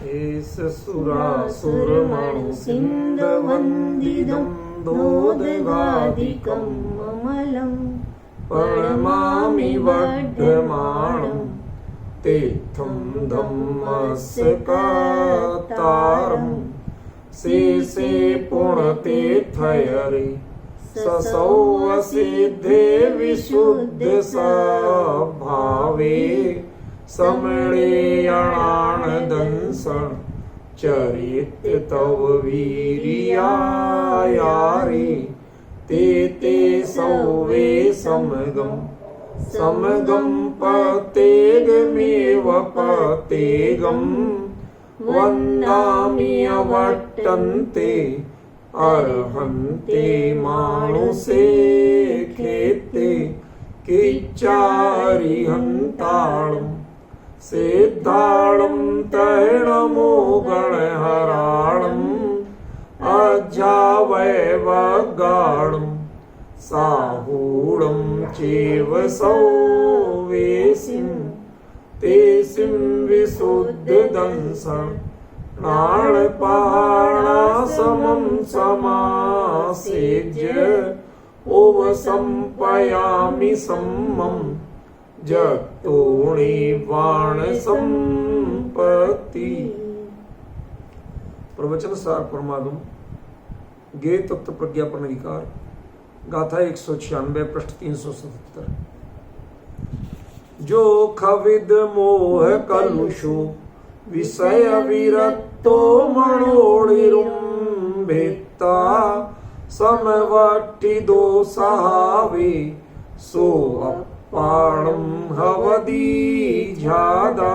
एष सुरासुरमणु सिन्धवन्दिदं दोदगादिकं ममलं प्रणमामि वर्धमानं तीर्थं धम्मस्य कर्तारं शेषे पुण्यतीर्थयरे ससौवसिद्धे विशुद्धस्वभावे समणेयणानदंसं चरित तव वीर्यायारे ते सौवे समगं पतेगमेव पतेगं वन्दामि अवर्तन्ते अर्हन्ते मानुषे खेते किच्चारिहन्ताणं सिद्धाणं तैणमो गणहराणम् अजावैवगाणं साहूढं चैव सौवेशिं तेसिं विशुद्धदंसं प्राणपाणासमं समासेज्य ओवसंपयामि सम्मं जतोणिवाण संपत्ति। प्रवचन सार परमागम गे तत्व प्रज्ञापन अधिकार गाथा 196 पृष्ठ 377। जो खविद मोह कलुषो विषय विरक्तो मनोड़िरुम्भिता समवट्टि दोषावे सो अपाणं हवदीझादा।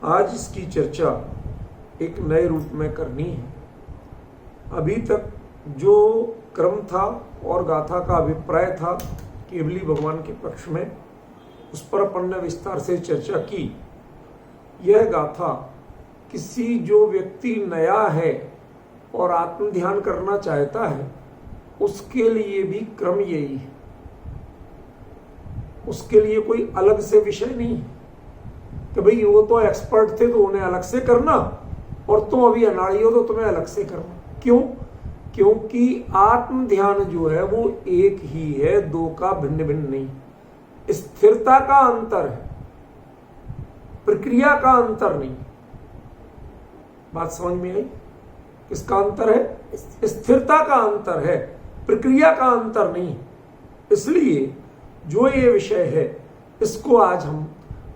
आज इसकी चर्चा एक नए रूप में करनी है। अभी तक जो क्रम था और गाथा का अभिप्राय था केवली भगवान के पक्ष में, उस पर अपन ने विस्तार से चर्चा की। यह गाथा किसी जो व्यक्ति नया है और आत्म ध्यान करना चाहता है उसके लिए भी क्रम यही है। उसके लिए कोई अलग से विषय नहीं है कि भाई वो तो एक्सपर्ट थे तो उन्हें अलग से करना और तुम अभी अनाड़ी हो तो तुम्हें अलग से करना। क्यों? क्योंकि आत्म ध्यान जो है वो एक ही है, दो का भिन्न भिन्न नहीं। स्थिरता का अंतर है, प्रक्रिया का अंतर नहीं। बात समझ में आई? किसका अंतर है? स्थिरता का अंतर है, प्रक्रिया का अंतर नहीं। इसलिए जो ये विषय है इसको आज हम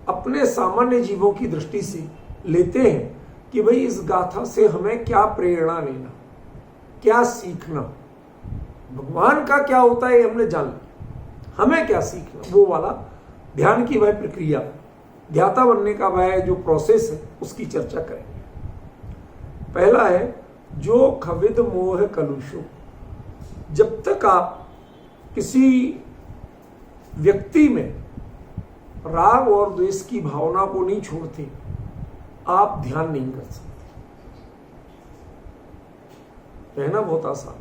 अपने सामान्य जीवों की दृष्टि से लेते हैं कि भाई इस गाथा से हमें क्या प्रेरणा लेना, क्या सीखना, भगवान का क्या होता है हमने जान लिया, हमें क्या सीखना, वो वाला ध्यान की वह प्रक्रिया, ध्याता बनने का वह जो प्रोसेस है उसकी चर्चा करेंगे। पहला है जो खविद मोह कलुषो। जब तक आप किसी व्यक्ति में राग और द्वेष की भावना को नहीं छोड़ते आप ध्यान नहीं कर सकते। कहना बहुत आसान,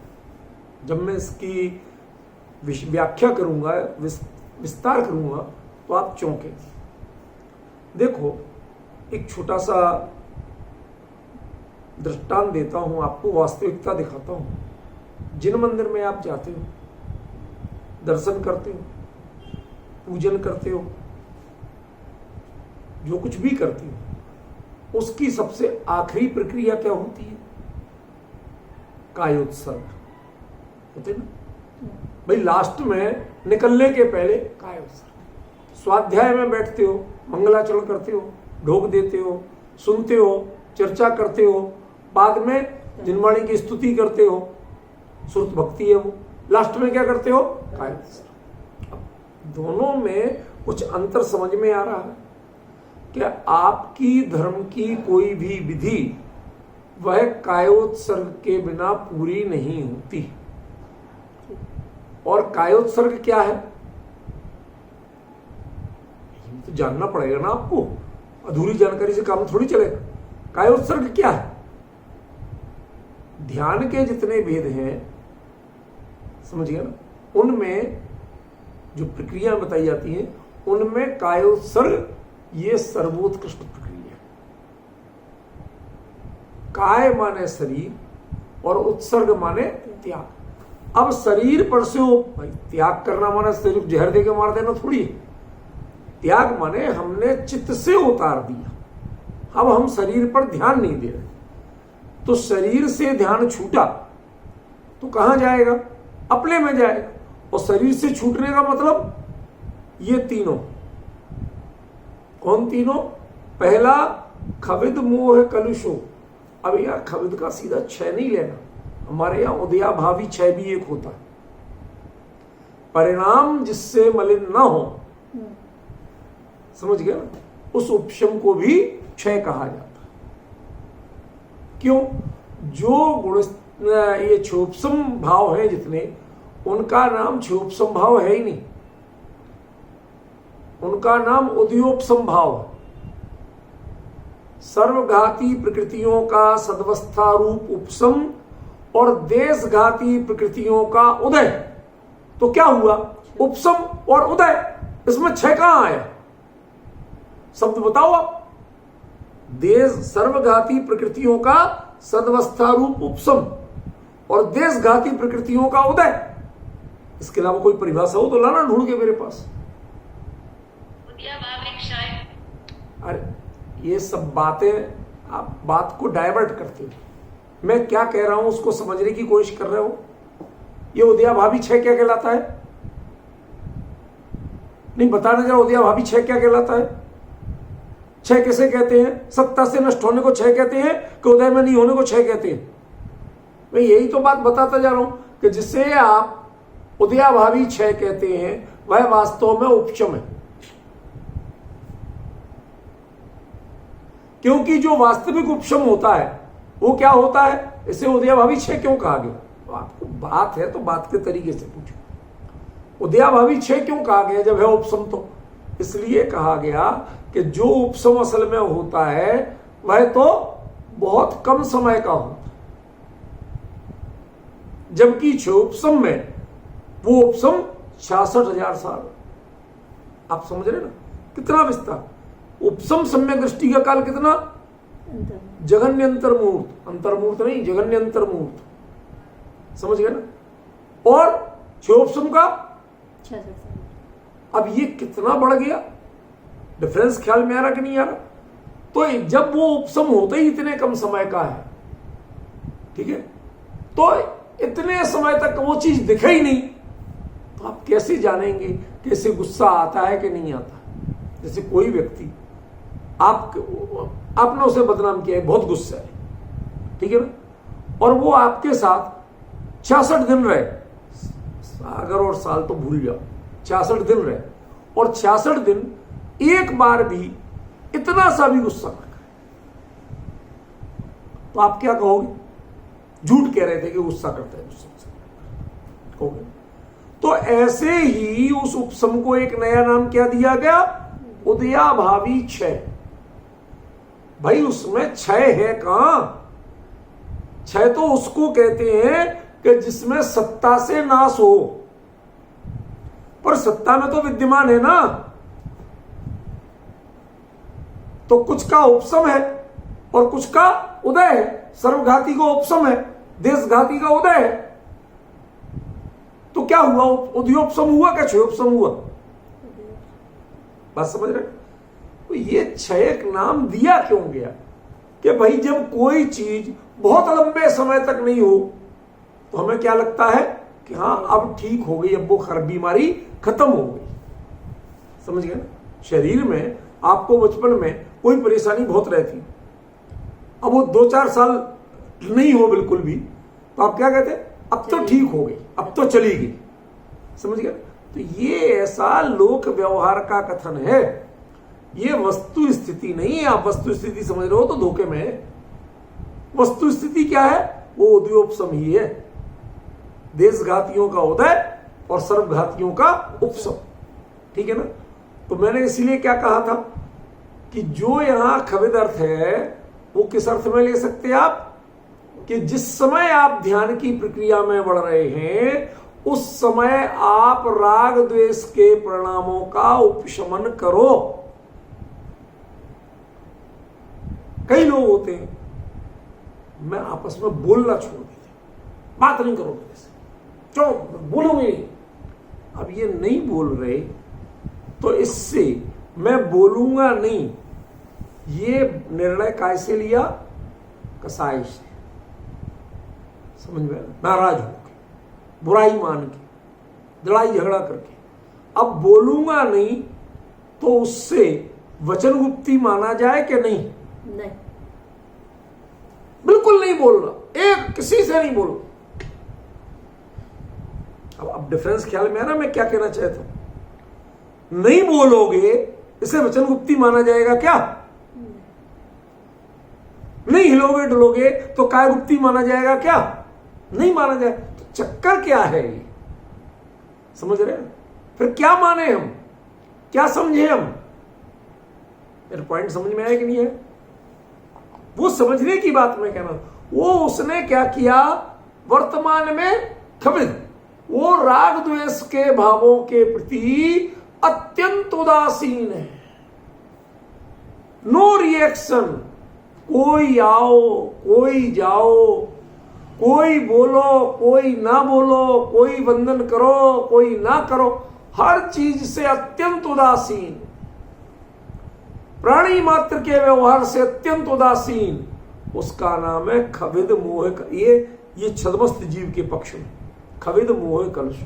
जब मैं इसकी व्याख्या करूंगा, विस्तार करूंगा तो आप चौंकेंगे। देखो, एक छोटा सा दृष्टांत देता हूं आपको, वास्तविकता दिखाता हूं। जिन मंदिर में आप जाते हो, दर्शन करते हो, पूजन करते हो, जो कुछ भी करते हो, उसकी सबसे आखिरी प्रक्रिया क्या होती है? कायोत्सर्ग होते ना भाई। लास्ट में निकलने के पहले कायोत्सर्ग। स्वाध्याय में बैठते हो, मंगलाचरण करते हो, ढोक देते हो, सुनते हो, चर्चा करते हो, बाद में जिनवाणी की स्तुति करते हो, श्रुत भक्ति है वो। लास्ट में क्या करते हो? कायोत्सर्ग। दोनों में कुछ अंतर समझ में आ रहा है कि आपकी धर्म की कोई भी विधि वह कायोत्सर्ग के बिना पूरी नहीं होती। और कायोत्सर्ग क्या है तो जानना पड़ेगा ना आपको, अधूरी जानकारी से काम थोड़ी चलेगा। कायोत्सर्ग क्या है? ध्यान के जितने भेद हैं, समझिए ना, उनमें जो प्रक्रिया बताई जाती है उनमें कायोत्सर्ग ये सर्वोत्कृष्ट प्रक्रिया है। काय माने शरीर और उत्सर्ग माने त्याग। अब शरीर पर से वो भाई त्याग करना माने सिर्फ जहर दे के मार देना थोड़ी है। त्याग माने हमने चित्त से उतार दिया, अब हम शरीर पर ध्यान नहीं दे रहे। तो शरीर से ध्यान छूटा तो कहां जाएगा? अपने में जाएगा। और शरीर से छूटने का मतलब ये तीनों। कौन तीनों? पहला खविद मोह कलुषो। अब यार खविद का सीधा क्षय नहीं लेना, हमारे यहां उदया भावी क्षय भी एक होता है। परिणाम जिससे मलिन ना हो, समझ गया ना, उस उपशम को भी क्षय कहा जाता है। क्यों? जो गुण ये क्षोभसम भाव है जितने, उनका नाम क्षोभसम भाव है ही नहीं, उनका नाम उदयोपसम भाव है। सर्वघाती प्रकृतियों का सदवस्था रूप उपसम और देशघाती प्रकृतियों का उदय। तो क्या हुआ? उपसम और उदय, इसमें क्षय कहां आया? शब्द बताओ आप। देश सर्वघाती प्रकृतियों का सदवस्था रूप उपसम और देशघाती प्रकृतियों का उदय। इसके अलावा कोई परिभाषा हो तो लाना ढूंढ के मेरे पास। अरे ये सब बातें आप बात को डाइवर्ट करते हो। मैं क्या कह रहा हूं उसको समझने की कोशिश कर रहे हो। ये उदयाभावी क्षय क्या कहलाता है? नहीं बताना जरा, उदयाभावी क्षय क्या कहलाता है? क्षय किसे कहते हैं? सत्ता से नष्ट होने को क्षय कहते हैं कि उदय में नहीं होने को क्षय कहते हैं? मैं यही तो बात बताता जा रहा हूं कि जिसे आप उदयाभावी क्षय कहते हैं वह वास्तव में उपशम है। क्योंकि जो वास्तविक उपशम होता है वो क्या होता है? इसे उदयाभावी क्षय क्यों कहा गया? तो आपको बात है तो बात के तरीके से पूछो। उदयाभावी क्षय क्यों कहा गया जब है उपशम? तो इसलिए कहा गया कि जो उपशम असल में होता है वह तो बहुत कम समय का होता है, जबकि क्षोभसम में वो उपशम 66,000 साल। आप समझ रहे ना कितना विस्तार। उपशम सम्यक दृष्टि का काल कितना? जघन्य अंतर्मुहूर्त, अंतर्मुहूर्त नहीं जघन्य अंतर्मुहूर्त, समझ गए ना। और क्षोभसम का 66 साल। अब ये कितना बढ़ गया, डिफरेंस ख्याल में आ रहा कि नहीं आ रहा? तो जब वो उपशम होते ही इतने कम समय का है, ठीक है, तो इतने समय तक वो चीज दिखे ही नहीं, तो आप कैसे जानेंगे कि इसे गुस्सा आता है कि नहीं आता? जैसे कोई व्यक्ति आपने उसे बदनाम किया है, बहुत गुस्सा है, ठीक है ना, और वो आपके साथ 66 दिन रहे, सागर और साल तो भूल जाओ, 66 दिन रहे, और 66 दिन एक बार भी इतना सा भी गुस्सा ना करे, तो आप क्या कहोगे? झूठ कह रहे थे कि गुस्सा करता है, गुस्सा कहोगे। तो ऐसे ही उस उपशम को एक नया नाम क्या दिया गया? उदयाभावी क्षय। भाई उसमें क्षय है कहां? क्षय तो उसको कहते हैं कि जिसमें सत्ता से नाश हो, पर सत्ता में तो विद्यमान है ना, तो कुछ का उपशम है और कुछ का उदय है। सर्वघाती का उपशम है, देशघाती का उदय है। तो क्या हुआ? उदयोपशम हुआ क्या क्षयोपशम हुआ? बात समझ रहे? तो ये क्षय नाम दिया क्यों गया? कि भाई जब कोई चीज बहुत लंबे समय तक नहीं हो तो हमें क्या लगता है कि हाँ अब ठीक हो गई, अब वो खराब बीमारी खत्म हो गई। समझ गए ना? शरीर में आपको बचपन में कोई परेशानी बहुत रहती, अब वो 2-4 साल नहीं हो बिल्कुल भी, तो आप क्या कहते हैं? अब तो ठीक हो गई, अब तो चली गई। समझ गए? तो ये ऐसा लोक व्यवहार का कथन है, ये वस्तु स्थिति नहीं है। आप वस्तु स्थिति समझ रहे हो तो धोखे में है। वस्तु स्थिति क्या है? वो उदयोपशम ही है, देशघातियों का उदय और सर्वघातियों का उपशम, ठीक है ना। तो मैंने इसीलिए क्या कहा था कि जो यहां खविद अर्थ है वो किस अर्थ में ले सकते हैं आप? कि जिस समय आप ध्यान की प्रक्रिया में बढ़ रहे हैं उस समय आप राग द्वेष के परिणामों का उपशमन करो। कई लोग होते हैं मैं आपस में बोलना छोड़ दीजिए, बात नहीं करो मेरे से, क्यों बोलूंगी नहीं। अब ये नहीं बोल रहे तो इससे मैं बोलूंगा नहीं, ये निर्णय कैसे लिया? कसाई से, समझ में? नाराज होकर, बुराई मान के, लड़ाई झगड़ा करके। अब बोलूंगा नहीं तो उससे वचन गुप्ती माना जाए कि नहीं? नहीं, बिल्कुल नहीं बोलना, एक किसी से नहीं बोलना। अब डिफरेंस ख्याल में है ना मैं क्या कहना चाहता हूं? नहीं बोलोगे इसे वचन गुप्ती माना जाएगा क्या? नहीं हिलोगे डुलोगे तो काय गुप्ती माना जाएगा क्या? नहीं माना जाए। तो चक्कर क्या है ये? समझ रहे हैं? फिर क्या माने हम, क्या समझे हम? मेरा पॉइंट समझ में आया कि नहीं है? वो समझने की बात मैं कहना। वो उसने क्या किया? वर्तमान में खबिद, वो राग द्वेष के भावों के प्रति अत्यंत उदासीन है। नो रिएक्शन, कोई आओ कोई जाओ, कोई बोलो कोई ना बोलो, कोई वंदन करो कोई ना करो, हर चीज से अत्यंत उदासीन, प्राणी मात्र के व्यवहार से अत्यंत उदासीन, उसका नाम है खविद मोह। ये छद्मस्त जीव के पक्ष में खविद मोह कलशु,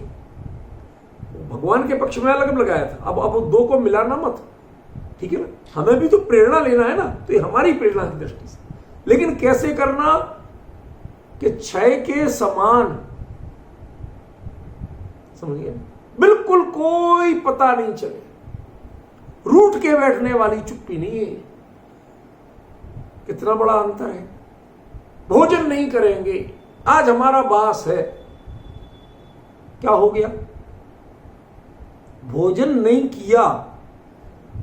भगवान के पक्ष में अलग लगाया था। अब दो को मिलाना मत, ठीक है ना? हमें भी तो प्रेरणा लेना है ना, तो ये हमारी प्रेरणा की दृष्टि से। लेकिन कैसे करना कि क्षय के समान, समझिए, बिल्कुल कोई पता नहीं चले, रूठ के बैठने वाली चुप्पी नहीं है। कितना बड़ा अंतर है। भोजन नहीं करेंगे, आज हमारा बास है, क्या हो गया? भोजन नहीं किया,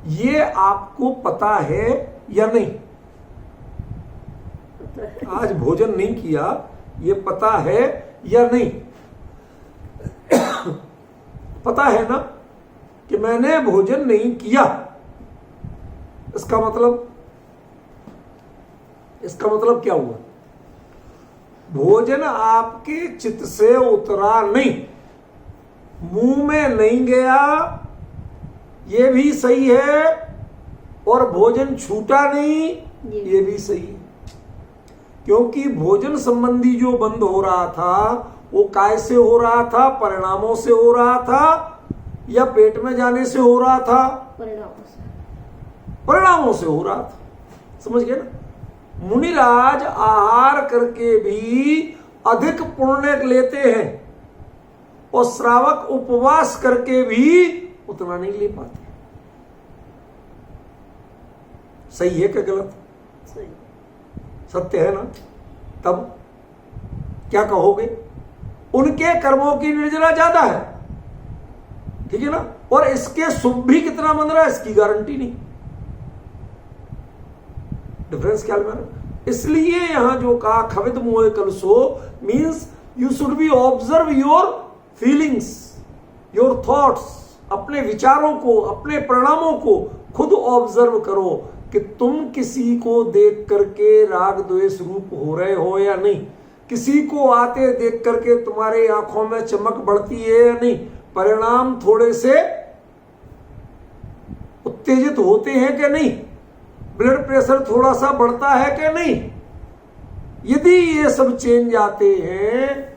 ये आपको पता है या नहीं? आज भोजन नहीं किया, ये पता है या नहीं? पता है ना कि मैंने भोजन नहीं किया। इसका मतलब क्या हुआ? भोजन आपके चित्त से उतरा नहीं, मुंह में नहीं गया, ये भी सही है, और भोजन छूटा नहीं, ये भी सही है। क्योंकि भोजन संबंधी जो बंद हो रहा था वो काय से हो रहा था? परिणामों से हो रहा था या पेट में जाने से हो रहा था? परिणामों से हो रहा था। समझ गए ना? मुनिराज आहार करके भी अधिक पुण्य लेते हैं और श्रावक उपवास करके भी उतना नहीं ले पाते। सही है क्या गलत? सही, सत्य है ना? तब क्या कहोगे? उनके कर्मों की निर्जरा ज्यादा है, ठीक है ना? और इसके शुभ भी कितना बन रहा है इसकी गारंटी नहीं। डिफरेंस क्या है? इसलिए यहां जो कहा खविद मोह कलशो means you should be observe your feelings, your thoughts, अपने विचारों को, अपने परिणामों को खुद ऑब्जर्व करो कि तुम किसी को देख करके राग द्वेष रूप हो रहे हो या नहीं। किसी को आते देख करके तुम्हारे आंखों में चमक बढ़ती है या नहीं। परिणाम थोड़े से उत्तेजित होते हैं कि नहीं। ब्लड प्रेशर थोड़ा सा बढ़ता है कि नहीं। यदि ये सब चेंज आते हैं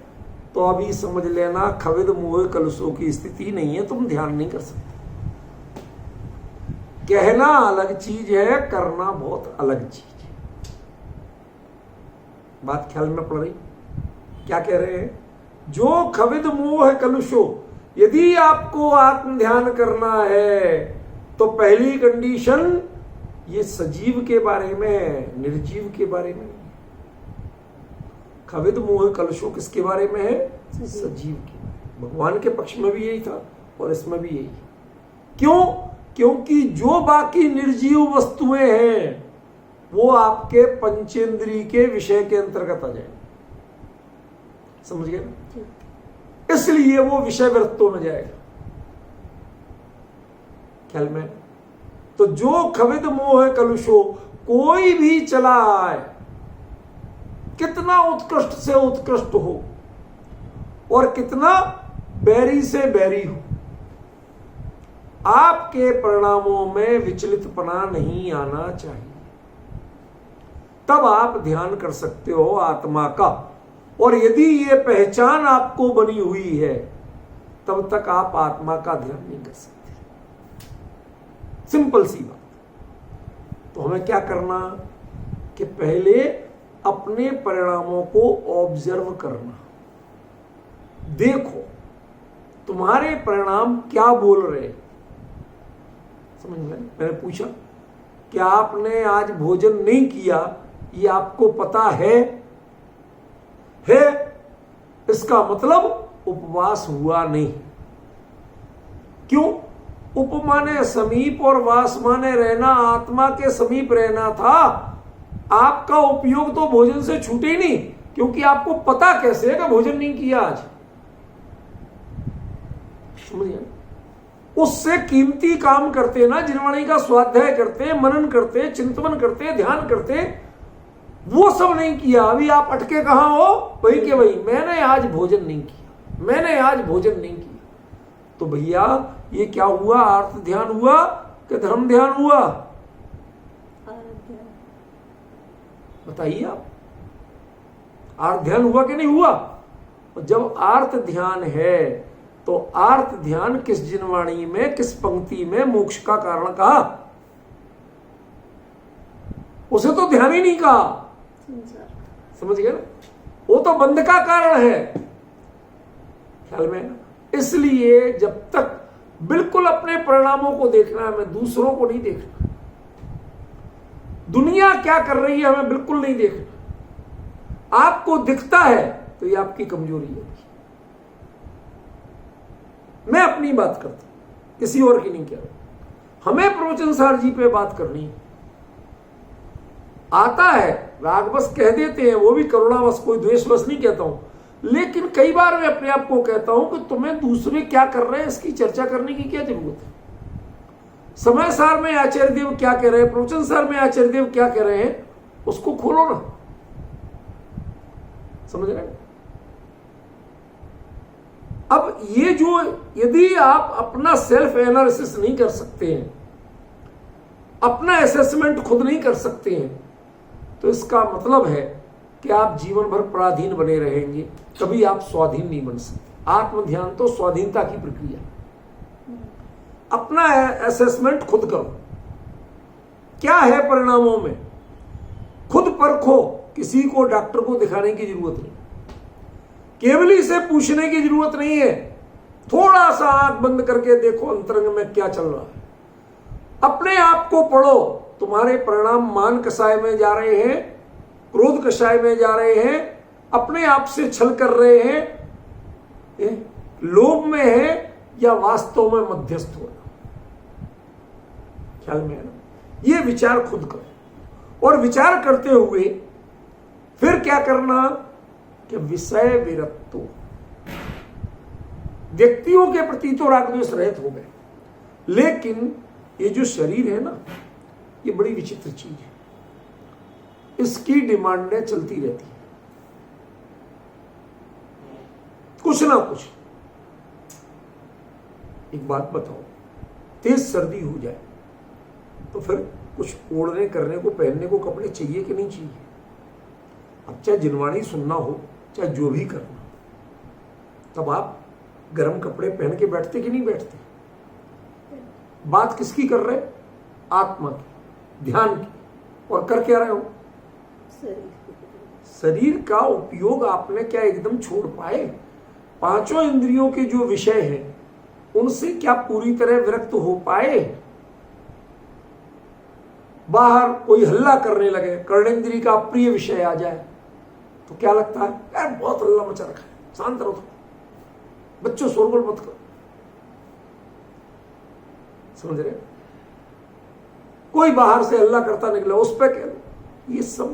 तो अभी समझ लेना खविद मोह कलशों की स्थिति नहीं है, तुम ध्यान नहीं कर सकते। कहना अलग चीज है, करना बहुत अलग चीज है। बात ख्याल में पड़ रही? क्या कह रहे हैं? जो खविद मोह कलुषो, यदि आपको आत्म ध्यान करना है तो पहली कंडीशन ये सजीव के बारे में है, निर्जीव के बारे में नहीं। खविद मोह कलुषो किसके बारे में है? सजीव के बारे में। भगवान के पक्ष में भी यही था और इसमें भी यही। क्यों? क्योंकि जो बाकी निर्जीव वस्तुएं हैं वो आपके पंचेंद्रिय के विषय के अंतर्गत आ जाए। समझ गए? इसलिए वो विषय वृत्तों में जाएगा। ख्याल में? तो जो खविद मोह कलुषो, कोई भी चला आए, कितना उत्कृष्ट से उत्कृष्ट हो और कितना बैरी से बैरी हो, आपके परिणामों में विचलितपना नहीं आना चाहिए। तब आप ध्यान कर सकते हो आत्मा का। और यदि ये पहचान आपको बनी हुई है तब तक आप आत्मा का ध्यान नहीं कर सकते। सिंपल सी बात। तो हमें क्या करना कि पहले अपने परिणामों को ऑब्जर्व करना। देखो तुम्हारे परिणाम क्या बोल रहे। समझ में? मैंने पूछा कि आपने आज भोजन नहीं किया, ये आपको पता है? इसका मतलब उपवास हुआ नहीं। क्यों? उप माने समीप और वास माने रहना, आत्मा के समीप रहना था। आपका उपयोग तो भोजन से छूटे ही नहीं, क्योंकि आपको पता कैसे है कि भोजन नहीं किया आज। समझिए? उससे कीमती काम करते ना, जिनवाणी का स्वाध्याय करते, मनन करते, चिंतन करते, ध्यान करते, वो सब नहीं किया। अभी आप अटके कहां हो? वही के वही, मैंने आज भोजन नहीं किया, मैंने आज भोजन नहीं किया। तो भैया ये क्या हुआ? अर्थ ध्यान हुआ कि धर्म ध्यान हुआ? बताइए आप, अर्थ ध्यान हुआ कि नहीं हुआ? जब अर्थ ध्यान है तो अर्थ ध्यान किस जिनवाणी में, किस पंक्ति में मोक्ष का कारण कहा? उसे तो ध्यान ही नहीं कहा। समझ गए ना? वो तो बंध का कारण है। ख्याल में ना? इसलिए जब तक बिल्कुल अपने परिणामों को देखना है, हमें दूसरों को नहीं देखना। दुनिया क्या कर रही है हमें बिल्कुल नहीं देखना। आपको दिखता है तो ये आपकी कमजोरी है। मैं अपनी बात करता हूं, किसी और की नहीं कह रहा। हमें प्रवचन सार जी पे बात करनी है, आता है, राग बस कह देते हैं, वो भी करुणावश, कोई द्वेषवश नहीं कहता हूं। लेकिन कई बार मैं अपने आप को कहता हूं कि तुम्हें दूसरे क्या कर रहे हैं इसकी चर्चा करने की क्या जरूरत है। समय सार में आचार्य देव क्या कह रहे हैं, प्रवचन सार में आचार्य देव क्या कह रहे हैं, उसको खोलो ना। समझ रहे हैं? अब ये जो, यदि आप अपना सेल्फ एनालिसिस नहीं कर सकते हैं, अपना असेसमेंट खुद नहीं कर सकते हैं, तो इसका मतलब है कि आप जीवन भर पराधीन बने रहेंगे, कभी आप स्वाधीन नहीं बन सकते। आत्म ध्यान तो स्वाधीनता की प्रक्रिया। अपना असेसमेंट खुद करो, क्या है परिणामों में, खुद परखो। किसी को डॉक्टर को दिखाने की जरूरत नहीं, केवली से पूछने की जरूरत नहीं है। थोड़ा सा आंख बंद करके देखो अंतरंग में क्या चल रहा है। अपने आप को पढ़ो, तुम्हारे परिणाम मान कषाय में जा रहे हैं, क्रोध कषाय में जा रहे हैं, अपने आप से छल कर रहे हैं, लोभ में है या वास्तव में मध्यस्थ हो। ख्याल में है ना? ये विचार खुद करो। और विचार करते हुए फिर क्या करना कि विषय विरक्तो, व्यक्तियों के प्रति तो राग द्वेष रहित हो गए, लेकिन ये जो शरीर है ना, ये बड़ी विचित्र चीज है। इसकी डिमांडें चलती रहती है, कुछ ना कुछ। एक बात बताओ, तेज सर्दी हो जाए तो फिर कुछ ओढ़ने करने को, पहनने को कपड़े चाहिए कि नहीं चाहिए? अब चाहे जिनवाणी सुनना हो, चाहे जो भी करना, तब आप गर्म कपड़े पहन के बैठते कि नहीं बैठते? बात किसकी कर रहे? आत्मा की, ध्यान की। और कर क्या रहे हो? शरीर का उपयोग आपने क्या एकदम छोड़ पाए? पांचों इंद्रियों के जो विषय हैं उनसे क्या पूरी तरह विरक्त हो पाए? बाहर कोई हल्ला करने लगे, कर्णेंद्रिय का प्रिय विषय आ जाए तो क्या लगता है? यार बहुत हल्ला मचा रखा है, शांत रहो, बच्चों शोरगुल मत करो। समझ रहे? कोई बाहर से हल्ला करता निकला, उस पर कह लो। ये सब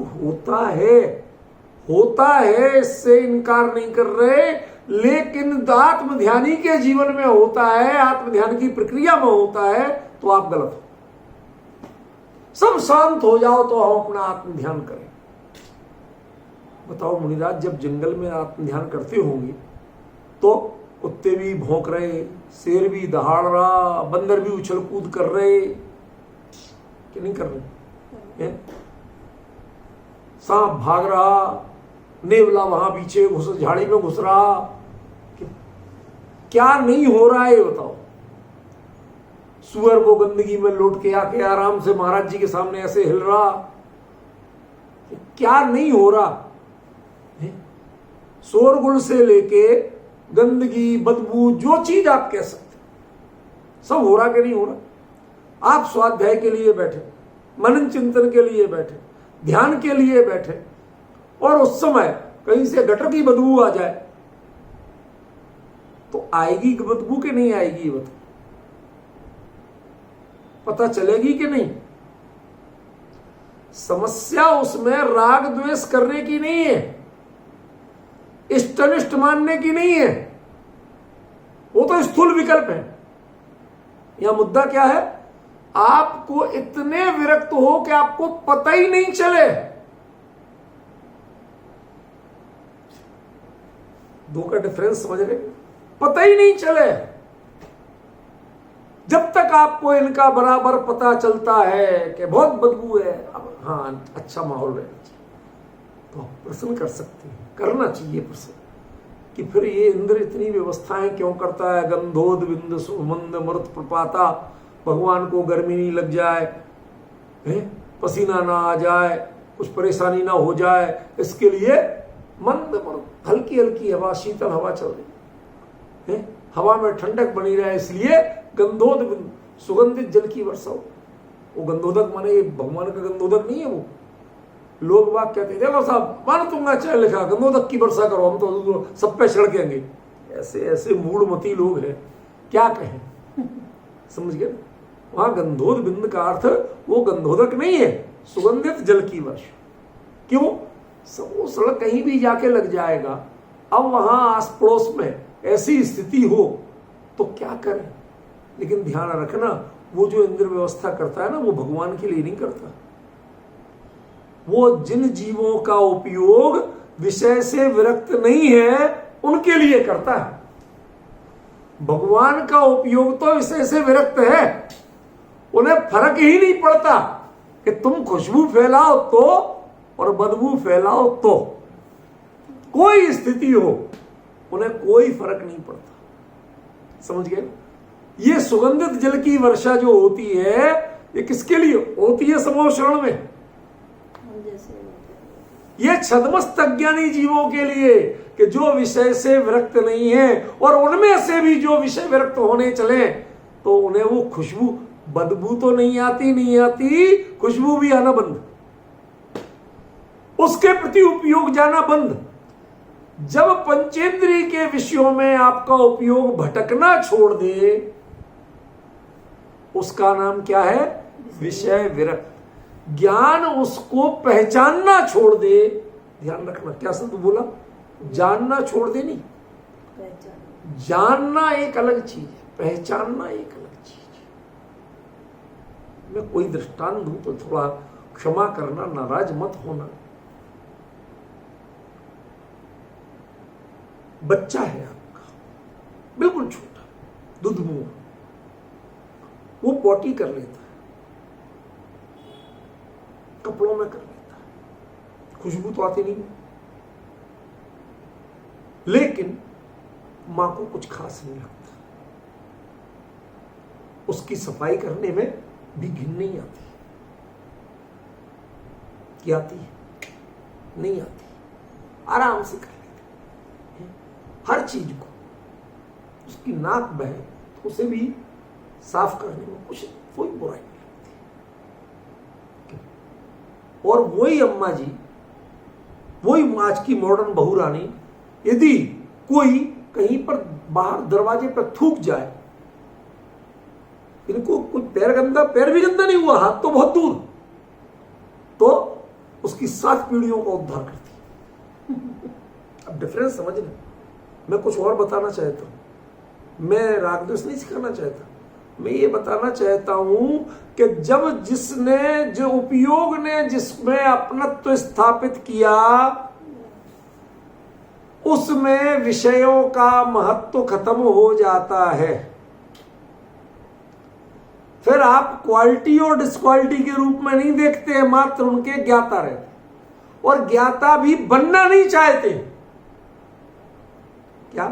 होता है, इससे इनकार नहीं कर रहे, लेकिन आत्मध्यानी के जीवन में होता है, आत्मध्यान की प्रक्रिया में होता है, तो आप गलत हो। सब शांत हो जाओ तो हम अपना आत्मध्यान करें। बताओ मुनिराज, जब जंगल में आत्म ध्यान करते होंगे तो कुत्ते भी भौंक रहे, शेर भी दहाड़ रहा, बंदर भी उछल कूद कर रहे, कि नहीं कर रहे हैं? सांप भाग रहा, नेवला वहां पीछे घुस झाड़ी में घुस रहा, क्या नहीं हो रहा है ये बताओ। सुअर वो गंदगी में लौट के आके आराम से महाराज जी के सामने ऐसे हिल रहा, क्या नहीं हो रहा है? शोरगुल से लेके गंदगी, बदबू, जो चीज आप कह सकते सब हो रहा कि नहीं हो रहा। आप स्वाध्याय के लिए बैठे, मनन चिंतन के लिए बैठे, ध्यान के लिए बैठे, और उस समय कहीं से गटर की बदबू आ जाए तो आएगी बदबू कि नहीं आएगी? बताओ, पता चलेगी कि नहीं? समस्या उसमें राग द्वेष करने की नहीं है, इष्ट अनिष्ट मानने की नहीं है, वो तो स्थूल विकल्प है। यह मुद्दा क्या है? आपको इतने विरक्त हो कि आपको पता ही नहीं चले। दो का डिफरेंस समझ रहे? पता ही नहीं चले। जब तक आपको इनका बराबर पता चलता है कि बहुत बदबू है, अब हाँ अच्छा माहौल रहना चाहिए, तो आप प्रश्न कर सकते हैं, करना चाहिए प्रश्न कि फिर ये इंद्र इतनी व्यवस्थाएं क्यों करता है? गंधोद बिंद सुमंद मृत प्रपाता, भगवान को गर्मी नहीं लग जाए, पसीना ना आ जाए, कुछ परेशानी ना हो जाए, इसके लिए मंद मृत हल्की हल्की हवा, शीतल हवा चल रही है, हवा में ठंडक बनी रहे, इसलिए गंधोद बिंद सुगंधित जल की वर्षा हो। वो गंधोदक माने ये भगवान का गंधोदक नहीं है, वो लोग बात कहते हैं देखो साहब मान तुंगा चाहे लिखा गंधोदक की वर्षा करो, हम तो सब पे छिड़केंगे। ऐसे ऐसे मूढ़मती लोग हैं, क्या कहें? समझ गए? वहां गंधोद बिंद का अर्थ वो गंधोदक नहीं है, सुगंधित जल की वर्षा। क्यों? वो सड़क कहीं भी जाके लग जाएगा। अब वहां आस पड़ोस में ऐसी स्थिति हो तो क्या करें? लेकिन ध्यान रखना, वो जो इंद्र व्यवस्था करता है ना, वो भगवान के लिए नहीं करता। वो जिन जीवों का उपयोग विषय से विरक्त नहीं है उनके लिए करता है। भगवान का उपयोग तो विषय से विरक्त है, उन्हें फर्क ही नहीं पड़ता कि तुम खुशबू फैलाओ तो और बदबू फैलाओ तो, कोई स्थिति हो उन्हें कोई फर्क नहीं पड़ता। समझ गए? ये सुगंधित जल की वर्षा जो होती है ये किसके लिए होती है? समोषण में ये छद्मस्त अज्ञानी जीवों के लिए कि जो विषय से विरक्त नहीं है, और उनमें से भी जो विषय विरक्त होने चले तो उन्हें वो खुशबू बदबू तो नहीं आती, खुशबू भी आना बंद, उसके प्रति उपयोग जाना बंद। जब पंचेंद्रिय के विषयों में आपका उपयोग भटकना छोड़ दे, उसका नाम क्या है? विषय विरक्त। ज्ञान उसको पहचानना छोड़ दे, ध्यान रखना क्या शब्द बोला? जानना छोड़ दे नहीं, जानना एक अलग चीज है, पहचानना एक अलग चीज है। मैं कोई दृष्टांत दूं तो थोड़ा क्षमा करना, नाराज मत होना। बच्चा है आपका, बिल्कुल छोटा, दूध मुंह, वो पॉटी कर लेता है, कपड़ों में कर लेता है, खुशबू तो आती नहीं, लेकिन मां को कुछ खास नहीं लगता। उसकी सफाई करने में भी घिन नहीं आती। क्या आती है? नहीं आती, आराम से कर लेते हर चीज को। उसकी नाक बहे तो उसे भी साफ करने में कुछ कोई बुराई नहीं लगती। और वही अम्मा जी, वही आज की मॉडर्न बहू रानी, यदि कोई कहीं पर बाहर दरवाजे पर थूक जाए, इनको कोई पैर गंदा, पैर भी गंदा नहीं हुआ, हाथ तो बहुत दूर, तो उसकी 7 पीढ़ियों का उद्धार करती। अब डिफरेंस समझना, मैं कुछ और बताना चाहता हूं, मैं राग द्वेष नहीं सिखाना चाहता, मैं ये बताना चाहता हूं कि जब जिसने, जो उपयोग ने जिसमें अपनत्व स्थापित किया, उसमें विषयों का महत्व खत्म हो जाता है। फिर आप क्वालिटी और डिसक्वालिटी के रूप में नहीं देखते हैं, मात्र उनके ज्ञाता रहते, और ज्ञाता भी बनना नहीं चाहते। क्या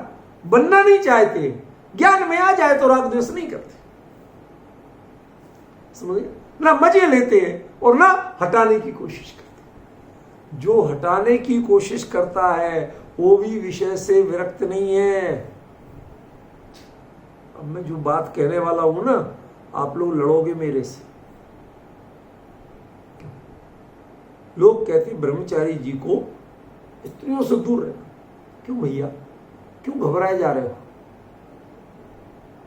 बनना नहीं चाहते? ज्ञान में आ जाए तो राग द्वेष नहीं करते, समझिए ना, मजे लेते हैं और ना हटाने की कोशिश करते। जो हटाने की कोशिश करता है वो भी विषय से विरक्त नहीं है। अब मैं जो बात कहने वाला हूं ना, आप लोग लड़ोगे मेरे से। लोग कहते ब्रह्मचारी जी को स्त्रियों से दूर रहना। क्यों भैया, क्यों घबराए जा रहे हो?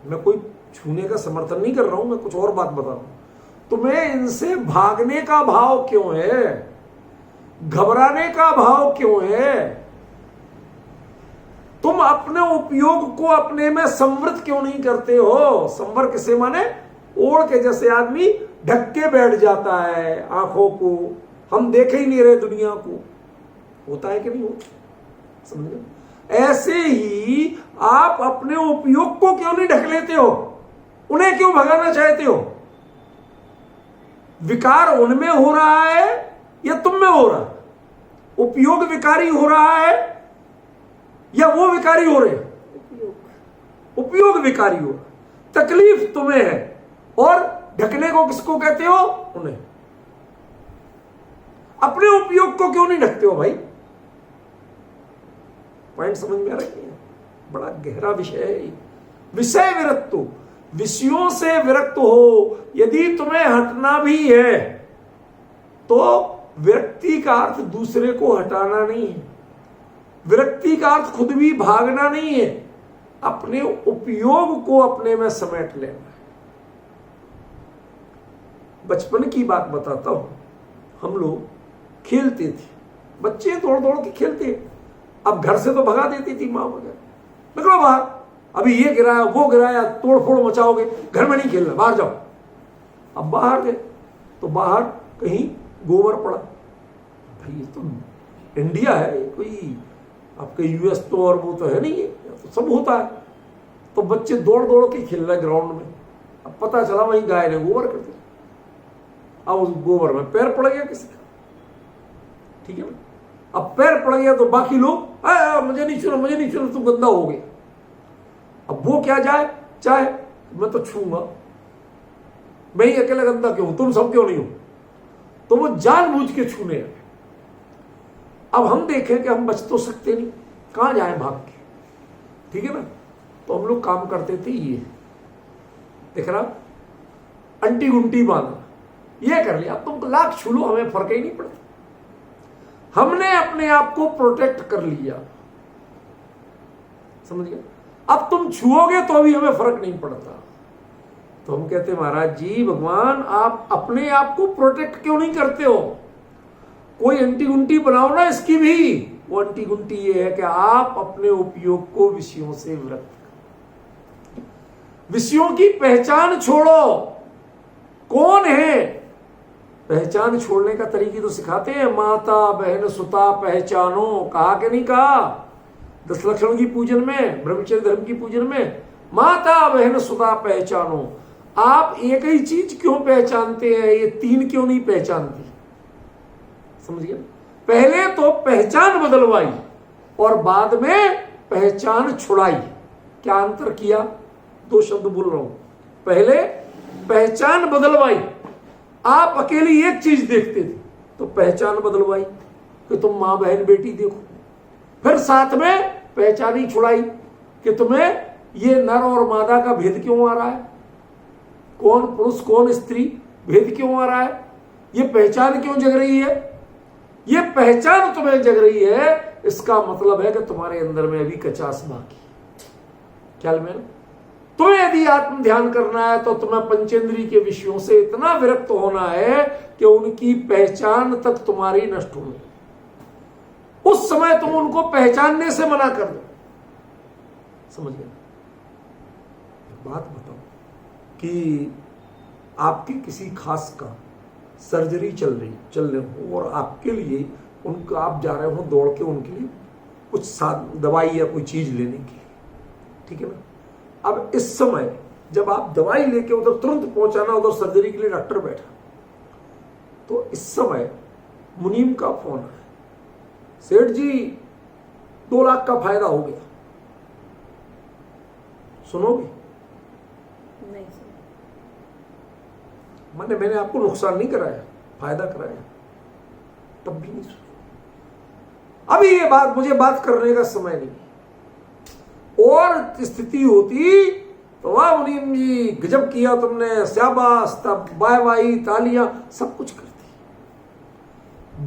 मैं कोई छूने का समर्थन नहीं कर रहा हूं, मैं कुछ और बात बता रहा हूं। तुम्हें इनसे भागने का भाव क्यों है? घबराने का भाव क्यों है? तुम अपने उपयोग को अपने में संवृत क्यों नहीं करते हो? संवर किसे माने? ओढ़ के, जैसे आदमी ढक के बैठ जाता है आंखों को, हम देख ही नहीं रहे दुनिया को। होता है कि नहीं होता? समझे? ऐसे ही आप अपने उपयोग को क्यों नहीं ढक लेते हो? उन्हें क्यों भगाना चाहते हो? विकार उनमें हो रहा है या तुम में हो रहा है? उपयोग विकारी हो रहा है या वो विकारी हो रहे? उपयोग विकारी हो रहा। तकलीफ तुम्हें है और ढकने को किसको कहते हो? उन्हें। अपने उपयोग को क्यों नहीं ढकते हो भाई? पॉइंट समझ में आ रही है? बड़ा गहरा विषय है। विषय विरक्त, विषयों से विरक्त हो। यदि तुम्हें हटना भी है तो विरक्ति का अर्थ दूसरे को हटाना नहीं है, विरक्ति का अर्थ खुद भी भागना नहीं है, अपने उपयोग को अपने में समेट लेना है। बचपन की बात बताता हूं, हम लोग खेलते थे, बच्चे दौड़ दौड़ के खेलते। अब घर से तो भगा देती थी मां वगैरह, निकलो बाहर, अभी ये गिराया वो गिराया, तोड़ फोड़ मचाओगे, घर में नहीं खेलना, बाहर जाओ। अब बाहर गए तो बाहर कहीं गोबर पड़ा। भाई ये तो इंडिया है, कोई आपके यूएस तो और वो तो है नहीं, है तो सब होता है। तो बच्चे दौड़ दौड़ के खेल रहे ग्राउंड में। अब पता चला वहीं गाय ने गोबर कर दिया। अब उस गोबर में पैर पड़ गया किसी का, ठीक है ना? अब पैर पड़ गया तो बाकी लोग मुझे नहीं छूना, मुझे नहीं छूना, तुम गंदा हो गया। अब वो क्या जाए चाहे, मैं तो छूंगा, मैं ही अकेला गंदा क्यों हूं, तुम सब क्यों नहीं हो? तो वो जानबूझ के छूने लगे। अब हम देखें कि हम बच तो सकते नहीं, कहां जाए भाग के, ठीक है ना? तो हम लोग काम करते थे, ये देख रहा, अंटी गुंटी बांधना, ये कर लिया। अब तुम लाख छू लो, हमें फर्क ही नहीं पड़ता। हमने अपने आप को प्रोटेक्ट कर लिया, समझ गए? अब तुम छुओगे तो भी हमें फर्क नहीं पड़ता। तो हम कहते महाराज जी, भगवान आप अपने आप को प्रोटेक्ट क्यों नहीं करते हो? कोई अंटी गुंटी बनाओ ना इसकी भी। वो अंटी गुंटी ये है कि आप अपने उपयोग को विषयों से विरक्त करो, विषयों की पहचान छोड़ो। कौन है? पहचान छोड़ने का तरीके तो सिखाते हैं, माता बहन सुता पहचानो, कहा कि नहीं कहा? 10 लक्षण की पूजन में, ब्रह्मचर्य धर्म की पूजन में, माता बहन सुता पहचानो। आप एक ही चीज क्यों पहचानते हैं, ये 3 क्यों नहीं पहचानती? समझ गए? पहले तो पहचान बदलवाई और बाद में पहचान छुड़ाई। क्या अंतर किया? 2 शब्द बोल रहा हूं। पहले पहचान बदलवाई, आप अकेली एक चीज देखते थे तो पहचान बदलवाई कि तुम मां बहन बेटी देखो। फिर साथ में पहचान ही छुड़ाई कि तुम्हें ये नर और मादा का भेद क्यों आ रहा है, कौन पुरुष कौन स्त्री भेद क्यों आ रहा है, ये पहचान क्यों जग रही है? ये पहचान तुम्हें जग रही है, इसका मतलब है कि तुम्हारे अंदर में अभी कचास बाकी। ख्याल में? तुम्हें यदि आत्म ध्यान करना है तो तुम्हें पंचेंद्रिय के विषयों से इतना विरक्त होना है कि उनकी पहचान तक तुम्हारी नष्ट होनी। उस समय तुम उनको पहचानने से मना कर दो। समझ गए? बात बताओ कि आपके किसी खास का सर्जरी चल रही हो और आपके लिए उनका, आप जा रहे हो दौड़ के उनके लिए कुछ दवाई या कोई चीज लेने की, ठीक है ना। अब इस समय जब आप दवाई लेके उधर तुरंत पहुंचाना, उधर सर्जरी के लिए डॉक्टर बैठा, तो इस समय मुनीम का फोन है, सेठ जी 2 लाख का फायदा हो गया, सुनोगे? नहीं। मैंने आपको नुकसान नहीं कराया, फायदा कराया, तब भी नहीं सुनो। अभी ये बात, मुझे बात करने का समय नहीं। और स्थिति होती तो वाह मुनीम जी गजब किया तुमने, शाबाश, तब बाय बाई, तालियां, सब कुछ करती।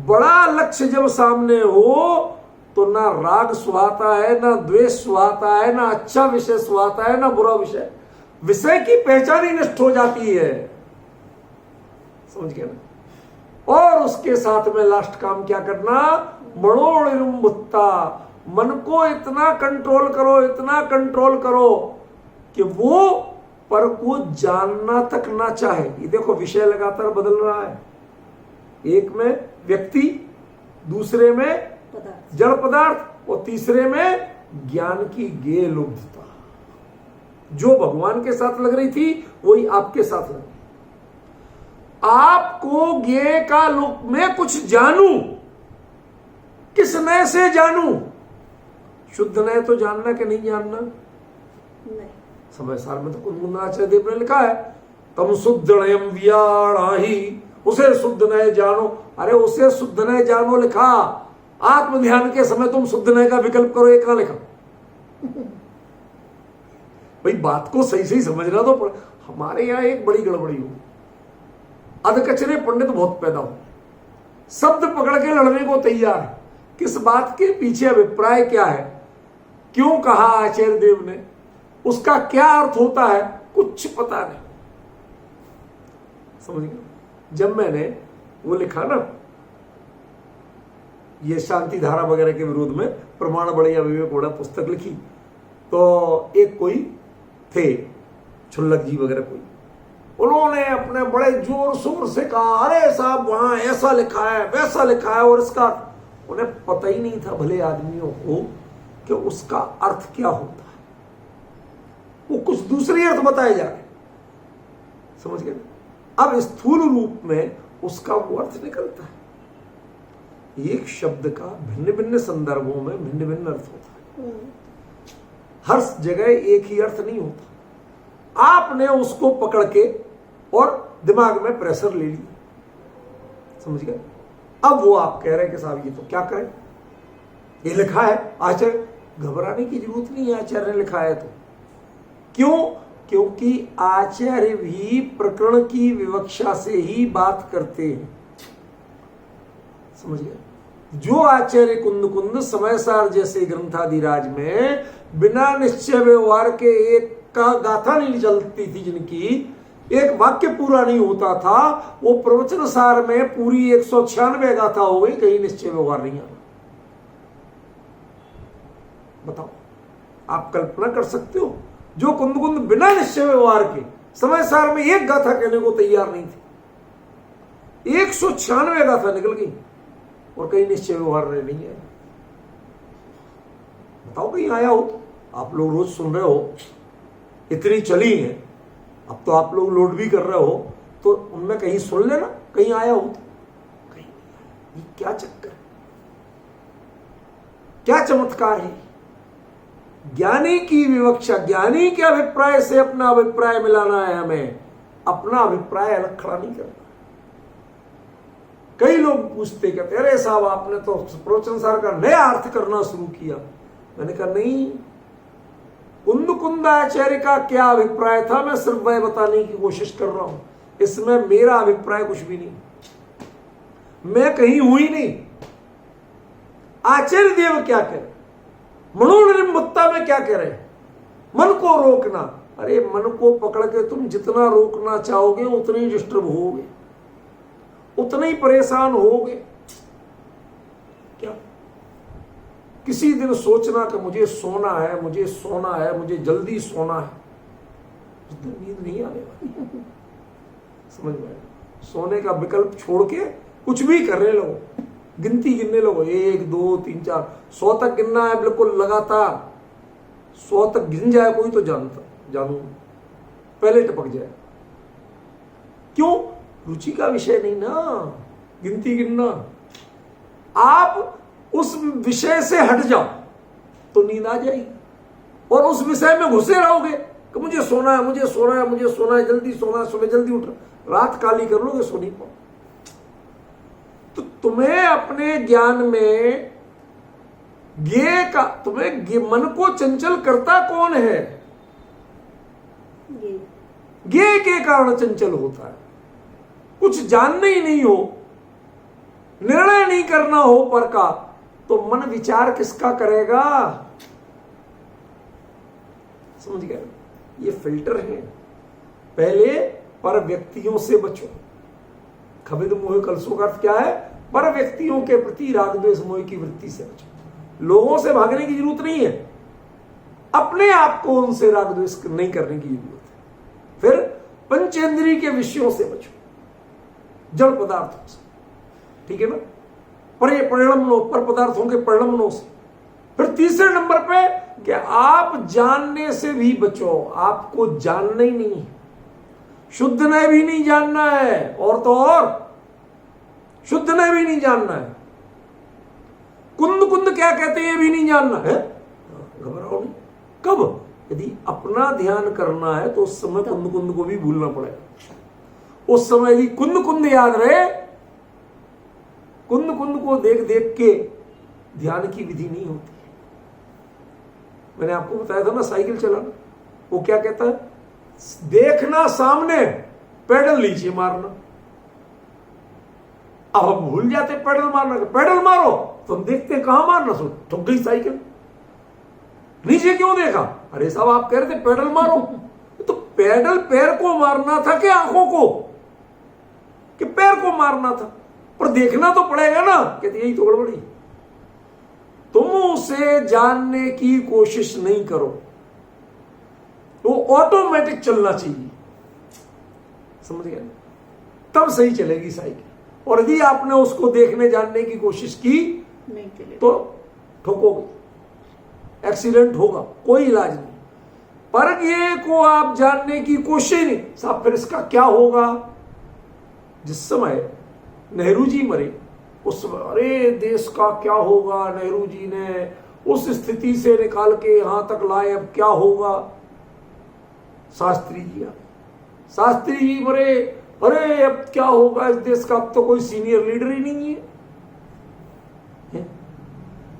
बड़ा लक्ष्य जब सामने हो तो ना राग सुहाता है, ना द्वेष सुहाता है, ना अच्छा विषय सुहाता है, ना बुरा विषय। विषय की पहचान ही नष्ट हो जाती है, समझ गए ना। और उसके साथ में लास्ट काम क्या करना, मनोनिरुम्भुत्ता, मन को इतना कंट्रोल करो, इतना कंट्रोल करो कि वो पर को जानना तक ना चाहे। ये देखो विषय लगातार बदल रहा है, एक में व्यक्ति, दूसरे में जड़ पदार्थ, और तीसरे में ज्ञान की गे लुब्धता। जो भगवान के साथ लग रही थी वही आपके साथ लग रही। आपको ज्ञे का लुक में कुछ जानू, किस नए से जानू? शुद्ध नए तो जानना कि नहीं जानना? नहीं। समय सार में तो कुंदनाचार्य देव ने लिखा है, तम शुद्ध नयम व्याणाही, उसे शुद्ध नए जानो। अरे उसे शुद्ध नए जानो लिखा, आत्म ध्यान के समय तुम शुद्ध नए का विकल्प करो, एक ना लिखा। भाई बात को सही सही समझना तो। हमारे यहां एक बड़ी गड़बड़ी हो, अधकचरे पंडित बहुत पैदा हो, शब्द पकड़ के लड़ने को तैयार है। किस बात के पीछे अभिप्राय क्या है, क्यों कहा आचार्य देव ने, उसका क्या अर्थ होता है, कुछ पता नहीं। समझ गए? जब मैंने वो लिखा ना, ये शांति धारा वगैरह के विरोध में प्रमाण बढ़िया विवेक वड़ा पुस्तक लिखी, तो एक कोई थे छुल्लक जी वगैरह कोई, उन्होंने अपने बड़े जोर शोर से कहा, अरे साहब वहां ऐसा लिखा है, वैसा लिखा है, और इसका उन्हें पता ही नहीं था भले आदमियों को कि उसका अर्थ क्या होता है। वो कुछ दूसरी अर्थ बताए जा रहे, समझ गए? अब स्थूल रूप में उसका वो अर्थ निकलता है। एक शब्द का भिन्न भिन्न संदर्भों में भिन्न भिन्न अर्थ होता है, हर जगह एक ही अर्थ नहीं होता। आपने उसको पकड़ के और दिमाग में प्रेशर ले लिया, समझ गए? अब वो आप कह रहे हैं कि साहब ये तो क्या करें, ये लिखा है आचार्य, घबराने की जरूरत नहीं है, आचार्य ने लिखा है तो। क्यों? क्योंकि आचार्य भी प्रकरण की विवक्षा से ही बात करते हैं, समझ गए? जो आचार्य कुंद कुंद समय सार जैसे ग्रंथादिराज में बिना निश्चय व्यवहार के एक का गाथा नहीं चलती थी, जिनकी एक वाक्य पूरा नहीं होता था, वो प्रवचन सार में पूरी 196 गाथा हो गई, कहीं निश्चय व्यवहार नहीं आना। बताओ, आप कल्पना कर सकते हो? जो कुंद कुंद बिना निश्चय व्यवहार के समय सार में एक गाथा कहने को तैयार नहीं थी, 196 गाथा निकल गई और कहीं निश्चय व्यवहार नहीं है। बताओ कहीं आया हो तो? आप लोग रोज सुन रहे हो, इतनी चली है, अब तो आप लोग लोड भी कर रहे हो, तो उनमें कहीं सुन लेना, कहीं आया हो तो? कहीं नहीं। ये क्या चक्कर है, क्या चमत्कार है? ज्ञानी की विवक्षा, ज्ञानी के अभिप्राय से अपना अभिप्राय मिलाना है हमें, अपना अभिप्राय अलग खड़ा नहीं करना। कई लोग पूछते, कहते अरे साहब आपने तो प्रवचन सार का नया अर्थ करना शुरू किया। मैंने कहा नहीं, कुंद कुंदाचार्य का क्या अभिप्राय था मैं सिर्फ वह बताने की कोशिश कर रहा हूं, इसमें मेरा अभिप्राय कुछ भी नहीं, मैं कहीं हूं ही नहीं। आचार्य देव क्या कह रहे, मनोनिर्मुक्ता में क्या कह रहे, मन को रोकना। अरे मन को पकड़ के तुम जितना रोकना चाहोगे उतने ही डिस्टर्ब होगे, उतने ही परेशान होगे। क्या किसी दिन सोचना कि मुझे सोना है, मुझे सोना है, मुझे जल्दी सोना है, उस दिन नींद नहीं आने वाली। समझ में? सोने का विकल्प छोड़ के कुछ भी करने लगो, गिनती गिनने लगो, 1 2 3 4 100 तक गिनना है बिल्कुल लगातार। 100 तक गिन जाए कोई तो जानू पहले टपक जाए। क्यों? रुचि का विषय नहीं ना गिनती गिनना। आप उस विषय से हट जाओ तो नींद आ जाएगी, और उस विषय में घुसे रहोगे कि मुझे सोना है, मुझे सोना है, मुझे सोना है, जल्दी सोना है, सुबह जल्दी उठ, रात काली कर लोगे, सो नहीं पाओ। तो तुम्हें अपने ज्ञान में तुम्हें मन को चंचल करता कौन है? ज्ञेय के कारण चंचल होता है। कुछ जानना ही नहीं हो, निर्णय नहीं करना हो पर का, तो मन विचार किसका करेगा? समझ गए? ये फिल्टर है। पहले पर व्यक्तियों से बचो। खबिद मोह कलसों का अर्थ क्या है? पर व्यक्तियों के प्रति राग द्वेष मोह की वृत्ति से बचो। लोगों से भागने की जरूरत नहीं है, अपने आप को उनसे राग द्वेष नहीं करने की जरूरत है। फिर पंचेंद्रिय के विषयों से बचो, जड़ पदार्थों से, ठीक है ना, पर पदार्थों के परिणमनों से। फिर तीसरे नंबर पे कि आप जानने से भी बचो। आपको जानना ही नहीं है, शुद्ध ने भी नहीं जानना है, और तो और शुद्ध ने भी नहीं जानना है। कुंद क्या कहते हैं ये भी नहीं जानना है। घबराओ नहीं। कब? यदि अपना ध्यान करना है तो उस समय कुंद को भी भूलना पड़ेगा। उस समय यदि कुंद याद रहे, कुंद को देख देख के ध्यान की विधि नहीं होती। मैंने आपको बताया था ना साइकिल चलाना, वो क्या कहता है? देखना सामने, पेडल नीचे मारना। अब हम भूल जाते पेडल मारना, पेडल मारो तो हम देखते हैं कहां मारना, सो ठुक गई साइकिल। नीचे क्यों देखा? अरे साहब आप कह रहे थे पेडल मारो। तो पेडल पैर को मारना था कि आंखों को? कि पैर को मारना था, पर देखना तो पड़ेगा ना। कहते यही तो गड़बड़ी। तुम उसे जानने की कोशिश नहीं करो, वो ऑटोमेटिक चलना चाहिए। समझ गए? तब सही चलेगी साइकिल। और यदि आपने उसको देखने जानने की कोशिश की तो ठोकोगे, एक्सीडेंट होगा, कोई इलाज नहीं। पर ये को आप जानने की कोशिश नहीं, साहब फिर इसका क्या होगा? जिस समय नेहरू जी मरे उस समय अरे देश का क्या होगा, नेहरू जी ने उस स्थिति से निकाल के यहां तक लाए, अब क्या होगा? शास्त्री जी मरे, अरे अब क्या होगा इस देश का, अब तो कोई सीनियर लीडर ही नहीं है।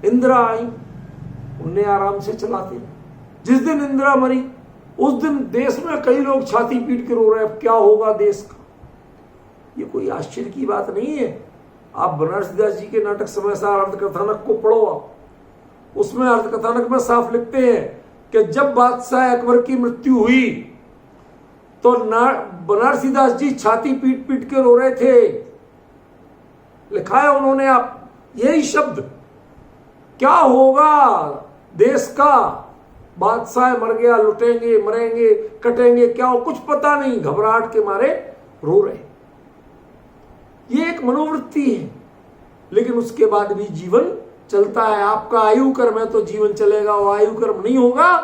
इंदिरा आई, उन्हें आराम से चलाते। जिस दिन इंदिरा मरी उस दिन देश में कई लोग छाती पीट के रो रहे, अब क्या होगा देश का। ये कोई आश्चर्य की बात नहीं है। आप बनारसीदास जी के नाटक समय सार अर्धकथानक को पढ़ो, आप उसमें अर्धकथानक में साफ लिखते हैं कि जब बादशाह अकबर की मृत्यु हुई तो बनारसीदास जी छाती पीट पीट के रो रहे थे। लिखा है उन्होंने आप यही शब्द, क्या होगा देश का, बादशाह मर गया, लुटेंगे, मरेंगे, कटेंगे, क्या हो कुछ पता नहीं, घबराहट के मारे रो रहे। ये एक मनोवृत्ति है, लेकिन उसके बाद भी जीवन चलता है। आपका आयु कर्म है तो जीवन चलेगा, और आयु कर्म नहीं होगा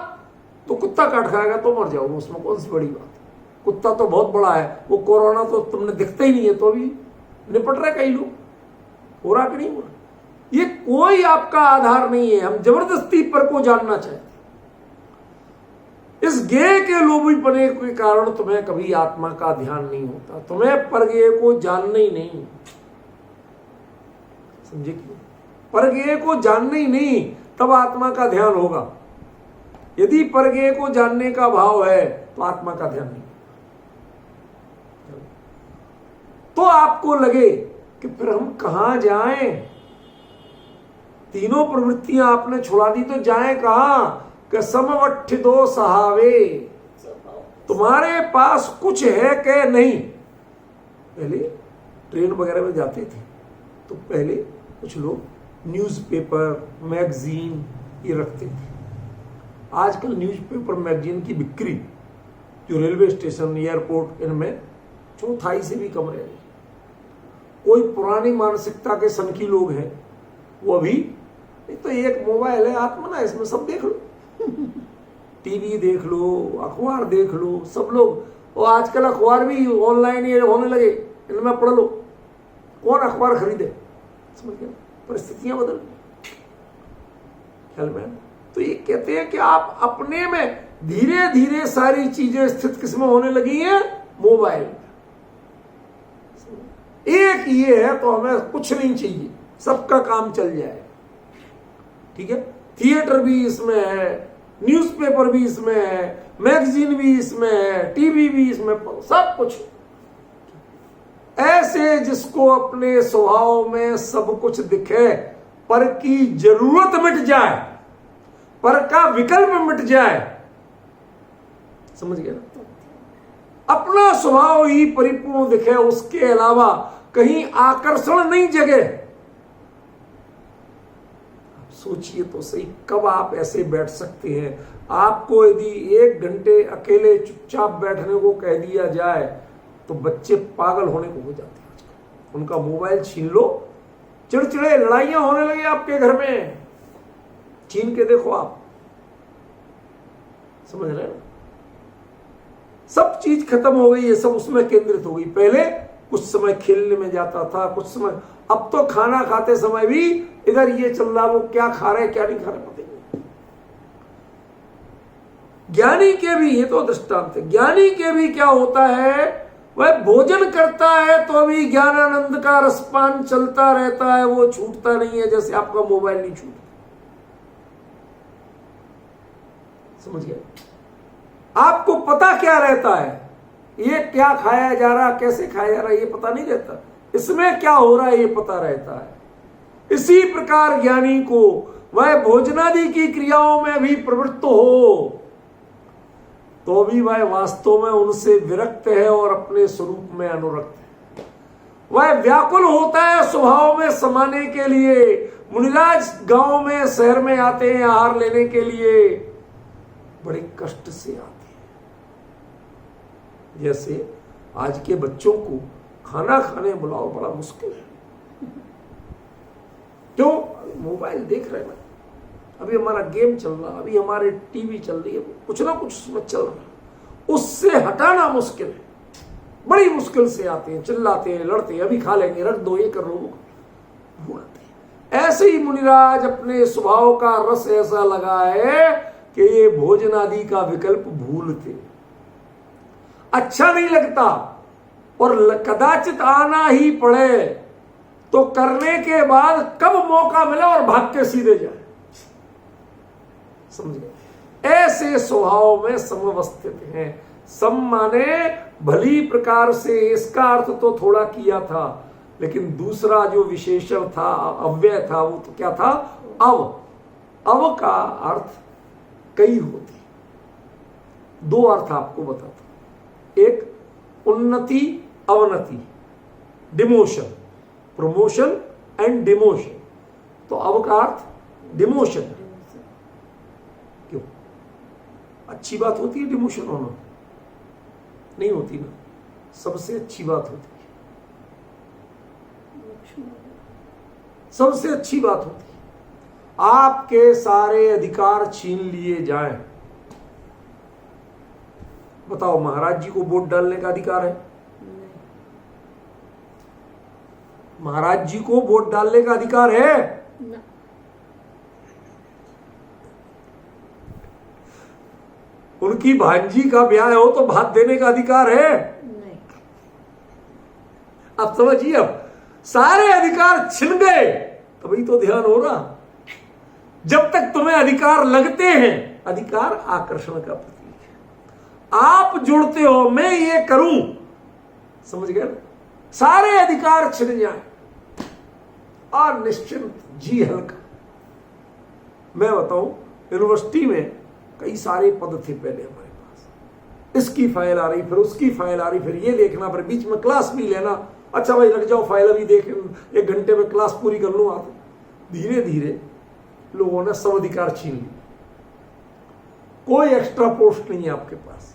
तो कुत्ता काट खाएगा तो मर जाओगे, उसमें कौन सी बड़ी बात है। कुत्ता तो बहुत बड़ा है, वो कोरोना तो तुमने दिखता ही नहीं है, तो अभी निपट रहे कई लोग, हो रहा कि नहीं हो रहा। ये कोई आपका आधार नहीं है। हम जबरदस्ती पर को जानना चाहते। इस ज्ञेय के लोभीपने के कारण तुम्हें कभी आत्मा का ध्यान नहीं होता। तुम्हें परज्ञेय को जानना ही नहीं, समझे क्यों? परज्ञेय को जानना ही नहीं, तब आत्मा का ध्यान होगा। यदि परज्ञेय को जानने का भाव है तो आत्मा का ध्यान नहीं। तो आपको लगे कि फिर हम कहां जाएं? तीनों प्रवृत्तियां आपने छुड़ा दी तो जाएं कहां? कि समवट्ठ दो सहावे, तुम्हारे पास कुछ है कि नहीं। पहले ट्रेन वगैरह में जाते थे तो पहले कुछ लोग न्यूज़पेपर मैगजीन ये रखते थे। आजकल न्यूज़पेपर मैगजीन की बिक्री जो रेलवे स्टेशन एयरपोर्ट इनमें चौथाई से भी कम रह गई। कोई पुरानी मानसिकता के सनकी लोग हैं, वो अभी तो एक मोबाइल है हाथ में ना, इसमें सब देख लो, टीवी देख लो, अखबार देख लो, सब लोग। और आजकल अखबार भी ऑनलाइन ये होने लगे, इनमें पढ़ लो, कौन अखबार खरीदे, समझ गए, परिस्थितियां बदल ख्याल में। तो ये कहते हैं कि आप अपने में धीरे धीरे सारी चीजें स्थित किसमें होने लगी हैं, मोबाइल। एक ये है तो हमें कुछ नहीं चाहिए, सबका काम चल जाए, ठीक है। थिएटर भी इसमें है, न्यूज़पेपर भी इसमें है, मैगजीन भी इसमें है, टीवी भी इसमें, सब कुछ। ऐसे जिसको अपने स्वभाव में सब कुछ दिखे, पर की जरूरत मिट जाए, पर का विकल्प मिट जाए, समझ गया ना, अपना स्वभाव ही परिपूर्ण दिखे, उसके अलावा कहीं आकर्षण नहीं जगे। सोचिए तो सही, कब आप ऐसे बैठ सकते हैं। आपको यदि 1 घंटे अकेले चुपचाप बैठने को कह दिया जाए तो बच्चे पागल होने को हो जाते हैं आजकल। उनका मोबाइल छीन लो, चिड़चिड़े लड़ाइयां होने लगी आपके घर में, छीन के देखो आप, समझ रहे हो, सब चीज खत्म हो गई है, सब उसमें केंद्रित हो गई। पहले कुछ समय खेलने में जाता था, कुछ समय, अब तो खाना खाते समय भी इधर ये चल रहा, वो क्या खा रहे क्या नहीं खा रहे पता नहीं। ज्ञानी के भी, ये तो दृष्टांत है, ज्ञानी के भी क्या होता है, वह भोजन करता है तो अभी ज्ञानानंद का रसपान चलता रहता है, वो छूटता नहीं है, जैसे आपका मोबाइल नहीं छूटता, समझ गया। आपको पता क्या रहता है, ये क्या खाया जा रहा, कैसे खाया जा रहा, ये पता नहीं रहता, इसमें क्या हो रहा है ये पता रहता है। इसी प्रकार ज्ञानी को वह भोजनादि की क्रियाओं में भी प्रवृत्त हो तो भी वह वास्तव में उनसे विरक्त है और अपने स्वरूप में अनुरक्त है। वह व्याकुल होता है स्वभाव में समाने के लिए। मुनिराज गांव में, शहर में आते हैं आहार लेने के लिए, बड़े कष्ट से आते हैं। जैसे आज के बच्चों को खाना खाने बुलाओ, बड़ा मुश्किल है। क्यों? मोबाइल देख रहे हैं, अभी हमारा गेम चल रहा, अभी हमारे टीवी चल रही है, कुछ ना कुछ उसमें चल रहा है, उससे हटाना मुश्किल है। बड़ी मुश्किल से आते हैं, चिल्लाते हैं, लड़ते हैं, अभी खा लेंगे, रख दो, ये कर लो, भूलते हैं। ऐसे ही मुनिराज अपने स्वभाव का रस ऐसा लगा है कि ये भोजन आदि का विकल्प भूलते, अच्छा नहीं लगता, और कदाचित आना ही पड़े तो करने के बाद कब मौका मिला और भाग के सीधे जाए, समझे। ऐसे स्वभाव में समवस्थित हैं। सम माने भली प्रकार से, इसका अर्थ तो थोड़ा किया था, लेकिन दूसरा जो विशेषण था, अव्यय था, वो तो क्या था, अव। अव का अर्थ कई होते, 2 अर्थ आपको बताता। एक उन्नति, अवनति, डिमोशन, प्रमोशन एंड डिमोशन। तो अव का अर्थ डिमोशन है। क्यों? अच्छी बात होती है डिमोशन होना? नहीं होती ना, सबसे अच्छी बात होती है, सबसे अच्छी बात होती है। आपके सारे अधिकार छीन लिए जाएं। बताओ, महाराज जी को वोट डालने का अधिकार है? महाराज जी को वोट डालने का अधिकार है? ना। उनकी भांजी का ब्याह हो तो भात देने का अधिकार है? नहीं। अब समझिए, अब सारे अधिकार छिन गए, तभी तो ध्यान हो रहा। जब तक तुम्हें अधिकार लगते हैं, अधिकार आकर्षण का प्रतीक है, आप जुड़ते हो, मैं ये करूं, समझ गए, सारे अधिकार छिन जाए और निश्चिंत, जी हल्का। मैं बताऊं, यूनिवर्सिटी में कई सारे पद थे पहले हमारे पास, इसकी फाइल आ रही, फिर उसकी फाइल आ रही, फिर ये देखना, फिर बीच में क्लास भी लेना। अच्छा भाई लग जाओ, फाइल अभी देख, 1 घंटे में क्लास पूरी कर लूँ। धीरे धीरे लोगों ने सब अधिकार छीन लिए, कोई एक्स्ट्रा पोस्ट नहीं है आपके पास।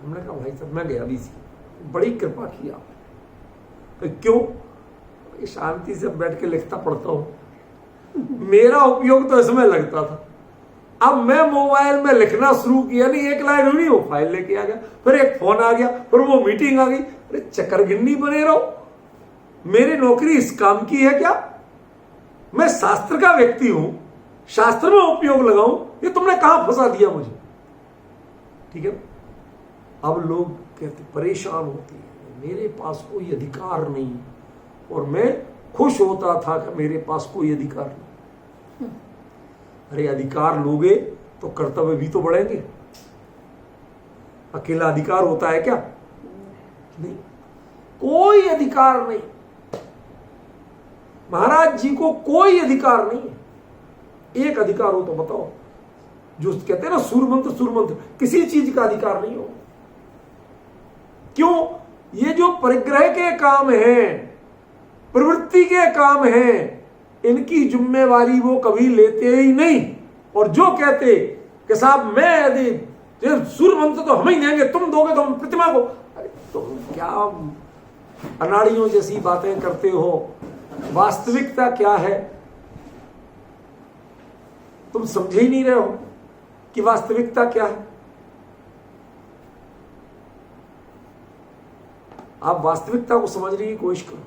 हमने कहा भाई साहब, मैं गया भी थी, बड़ी कृपा की आपने, क्यों? शांति से बैठ के लिखता पढ़ता हूं। मेरा उपयोग तो इसमें लगता था। अब मैं मोबाइल में लिखना शुरू किया, नहीं एक लाइन हुई वो फाइल लेके आ गया, फिर एक फोन आ गया, फिर वो मीटिंग आ गई। अरे चक्करगिन्नी बने रहो। मेरी नौकरी इस काम की है क्या? मैं शास्त्र का व्यक्ति हूं, शास्त्र में उपयोग लगाऊं, ये तुमने कहां फंसा दिया मुझे? ठीक है। अब लोग कहते परेशान होते हैं, मेरे पास कोई अधिकार नहीं, और मैं खुश होता था कि मेरे पास कोई अधिकार नहीं। अरे अधिकार लोगे तो कर्तव्य भी तो बढ़ेंगे। अकेला अधिकार होता है क्या? नहीं, कोई अधिकार नहीं। महाराज जी को कोई अधिकार नहीं है। एक अधिकार हो तो बताओ, जो कहते हैं ना सूर्यमंत्र, सूर्यमंत्र, किसी चीज का अधिकार नहीं हो। क्यों? ये जो परिग्रह के काम हैं, प्रवृत्ति के काम हैं, इनकी जिम्मेवारी वो कभी लेते ही नहीं। और जो कहते कि साहब मैं यदि सूर्य मंत्र तो हम ही देंगे, तुम दोगे तो हम प्रतिमा को, अरे तुम क्या अनाड़ियों जैसी बातें करते हो? वास्तविकता क्या है तुम समझ ही नहीं रहे हो कि वास्तविकता क्या है। आप वास्तविकता को समझने की कोशिश करो।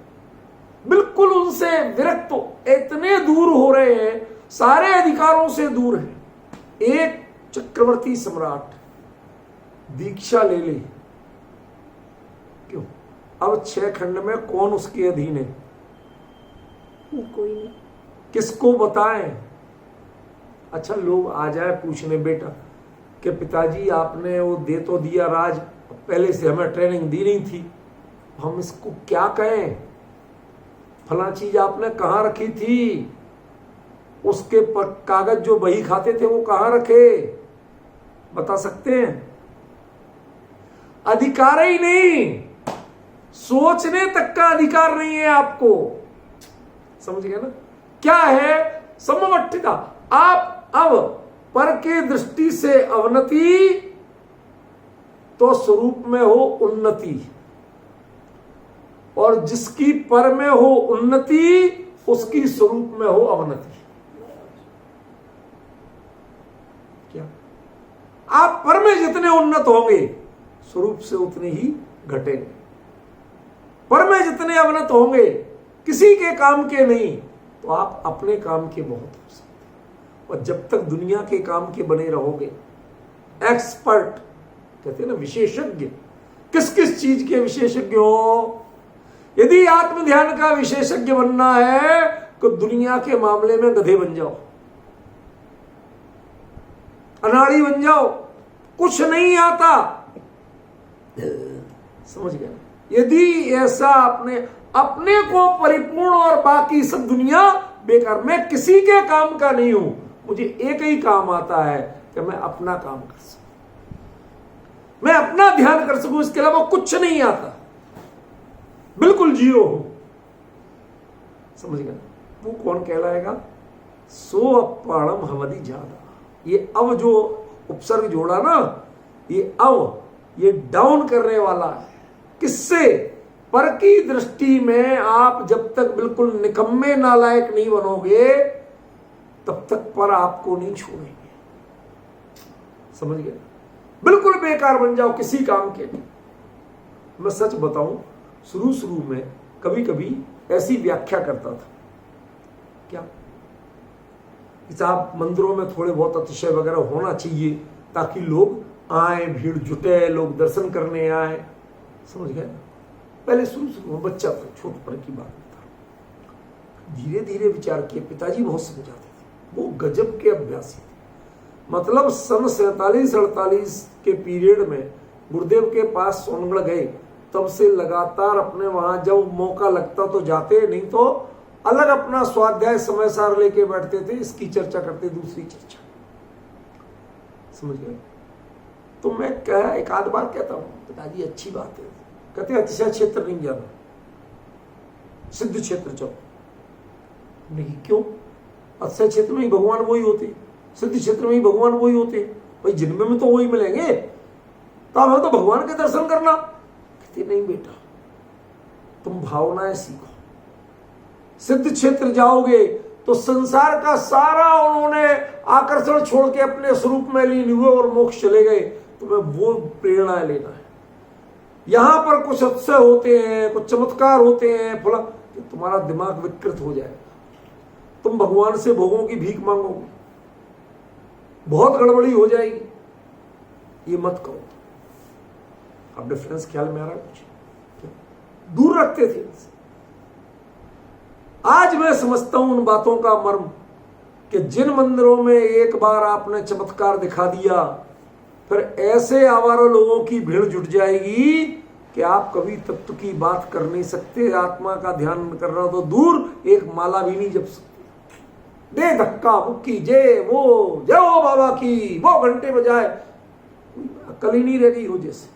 बिल्कुल उनसे विरक्त हो, इतने दूर हो रहे हैं, सारे अधिकारों से दूर है। एक चक्रवर्ती सम्राट दीक्षा ले ली, क्यों? अब 6 खंड में कौन उसके अधीन है? कोई नहीं। किसको बताएं? अच्छा लोग आ जाए पूछने, बेटा कि पिताजी आपने वो दे तो दिया राज, पहले से हमें ट्रेनिंग दी नहीं थी, हम इसको क्या कहें? फला चीज आपने कहां रखी थी? उसके पर कागज जो बही खाते थे वो कहां रखे? बता सकते हैं? अधिकार ही नहीं, सोचने तक का अधिकार नहीं है आपको। समझ गए ना? क्या है समवट्ठिता? आप अब पर के दृष्टि से अवनति तो स्वरूप में हो उन्नति, और जिसकी पर में हो उन्नति उसकी स्वरूप में हो अवनति। क्या आप पर में जितने उन्नत होंगे स्वरूप से उतने ही घटेंगे। पर में जितने अवनत होंगे, किसी के काम के नहीं, तो आप अपने काम के बहुत हो सकते। और जब तक दुनिया के काम के बने रहोगे, एक्सपर्ट कहते हैं ना, विशेषज्ञ, किस किस चीज के विशेषज्ञ हो? यदि आत्म ध्यान का विशेषज्ञ बनना है तो दुनिया के मामले में गधे बन जाओ, अनाड़ी बन जाओ, कुछ नहीं आता। समझ गए? यदि ऐसा अपने को परिपूर्ण और बाकी सब दुनिया बेकार, मैं किसी के काम का नहीं हूं, मुझे एक ही काम आता है कि मैं अपना काम कर सकूं, मैं अपना ध्यान कर सकूं, इसके अलावा कुछ नहीं आता, बिल्कुल जीरो हो। समझ गए? वो कौन कहलाएगा? सो अपाणम हवदि ज्यादा। ये अब जो उपसर्ग जोड़ा ना, ये डाउन करने वाला है। किससे? पर की दृष्टि में आप जब तक बिल्कुल निकम्मे नालायक नहीं बनोगे, तब तक पर आपको नहीं छोड़ेंगे। समझ गए? बिल्कुल बेकार बन जाओ, किसी काम के नहीं। मैं सच बताऊं, शुरू में कभी कभी ऐसी व्याख्या करता था, क्या साहब मंदिरों में थोड़े बहुत अतिशय वगैरह होना चाहिए ताकि लोग आए, भीड़ जुटे, लोग दर्शन करने आए। समझ गए? पहले शुरू में बच्चा था, छोटपन की बात था। धीरे धीरे विचार किए, पिताजी बहुत समझाते थे, वो गजब के अभ्यासी थे। मतलब सन 47-48 के पीरियड में गुरुदेव के पास सोनगढ़ गए, तब से लगातार अपने वहां जब मौका लगता तो जाते, नहीं तो अलग अपना स्वाध्याय समय सार लेके बैठते थे, इसकी चर्चा करते, दूसरी चर्चा। समझ गए? तो मैं एक आध बार कहता हूं, पिताजी अच्छी बात है, कहते अतिशय क्षेत्र नहीं जाना, सिद्ध क्षेत्र चलो। नहीं, क्यों? अतिशय क्षेत्र में ही भगवान वही होते, सिद्ध क्षेत्र में ही भगवान वही होते भाई, जिनमें में तो वही मिलेंगे, तो हमें तो भगवान के दर्शन करना। कहते नहीं बेटा, तुम भावनाएं सीखो। सिद्ध क्षेत्र जाओगे तो संसार का सारा उन्होंने आकर्षण छोड़ के अपने स्वरूप में लीन हुए और मोक्ष चले गए। तुम्हें वो प्रेरणा लेना है। यहां पर कुछ अतिशय होते हैं, कुछ चमत्कार होते हैं, फला कि तुम्हारा दिमाग विकृत हो जाएगा। तुम भगवान से भोगों की भीख मांगोगे, बहुत गड़बड़ी हो जाएगी। ये मत करो। अब डिफरेंस ख्याल में आ रहा है? कुछ दूर रखते थे। आज मैं समझता हूं उन बातों का मर्म कि जिन मंदिरों में एक बार आपने चमत्कार दिखा दिया, फिर ऐसे आवारा लोगों की भीड़ जुट जाएगी कि आप कभी तत्व की बात कर नहीं सकते। आत्मा का ध्यान करना तो दूर, एक माला भी नहीं जप सकते। दे धक्का मुक्की, जय वो बाबा की, वो घंटे बजाए, अकल ही नहीं रह गई हो। जैसे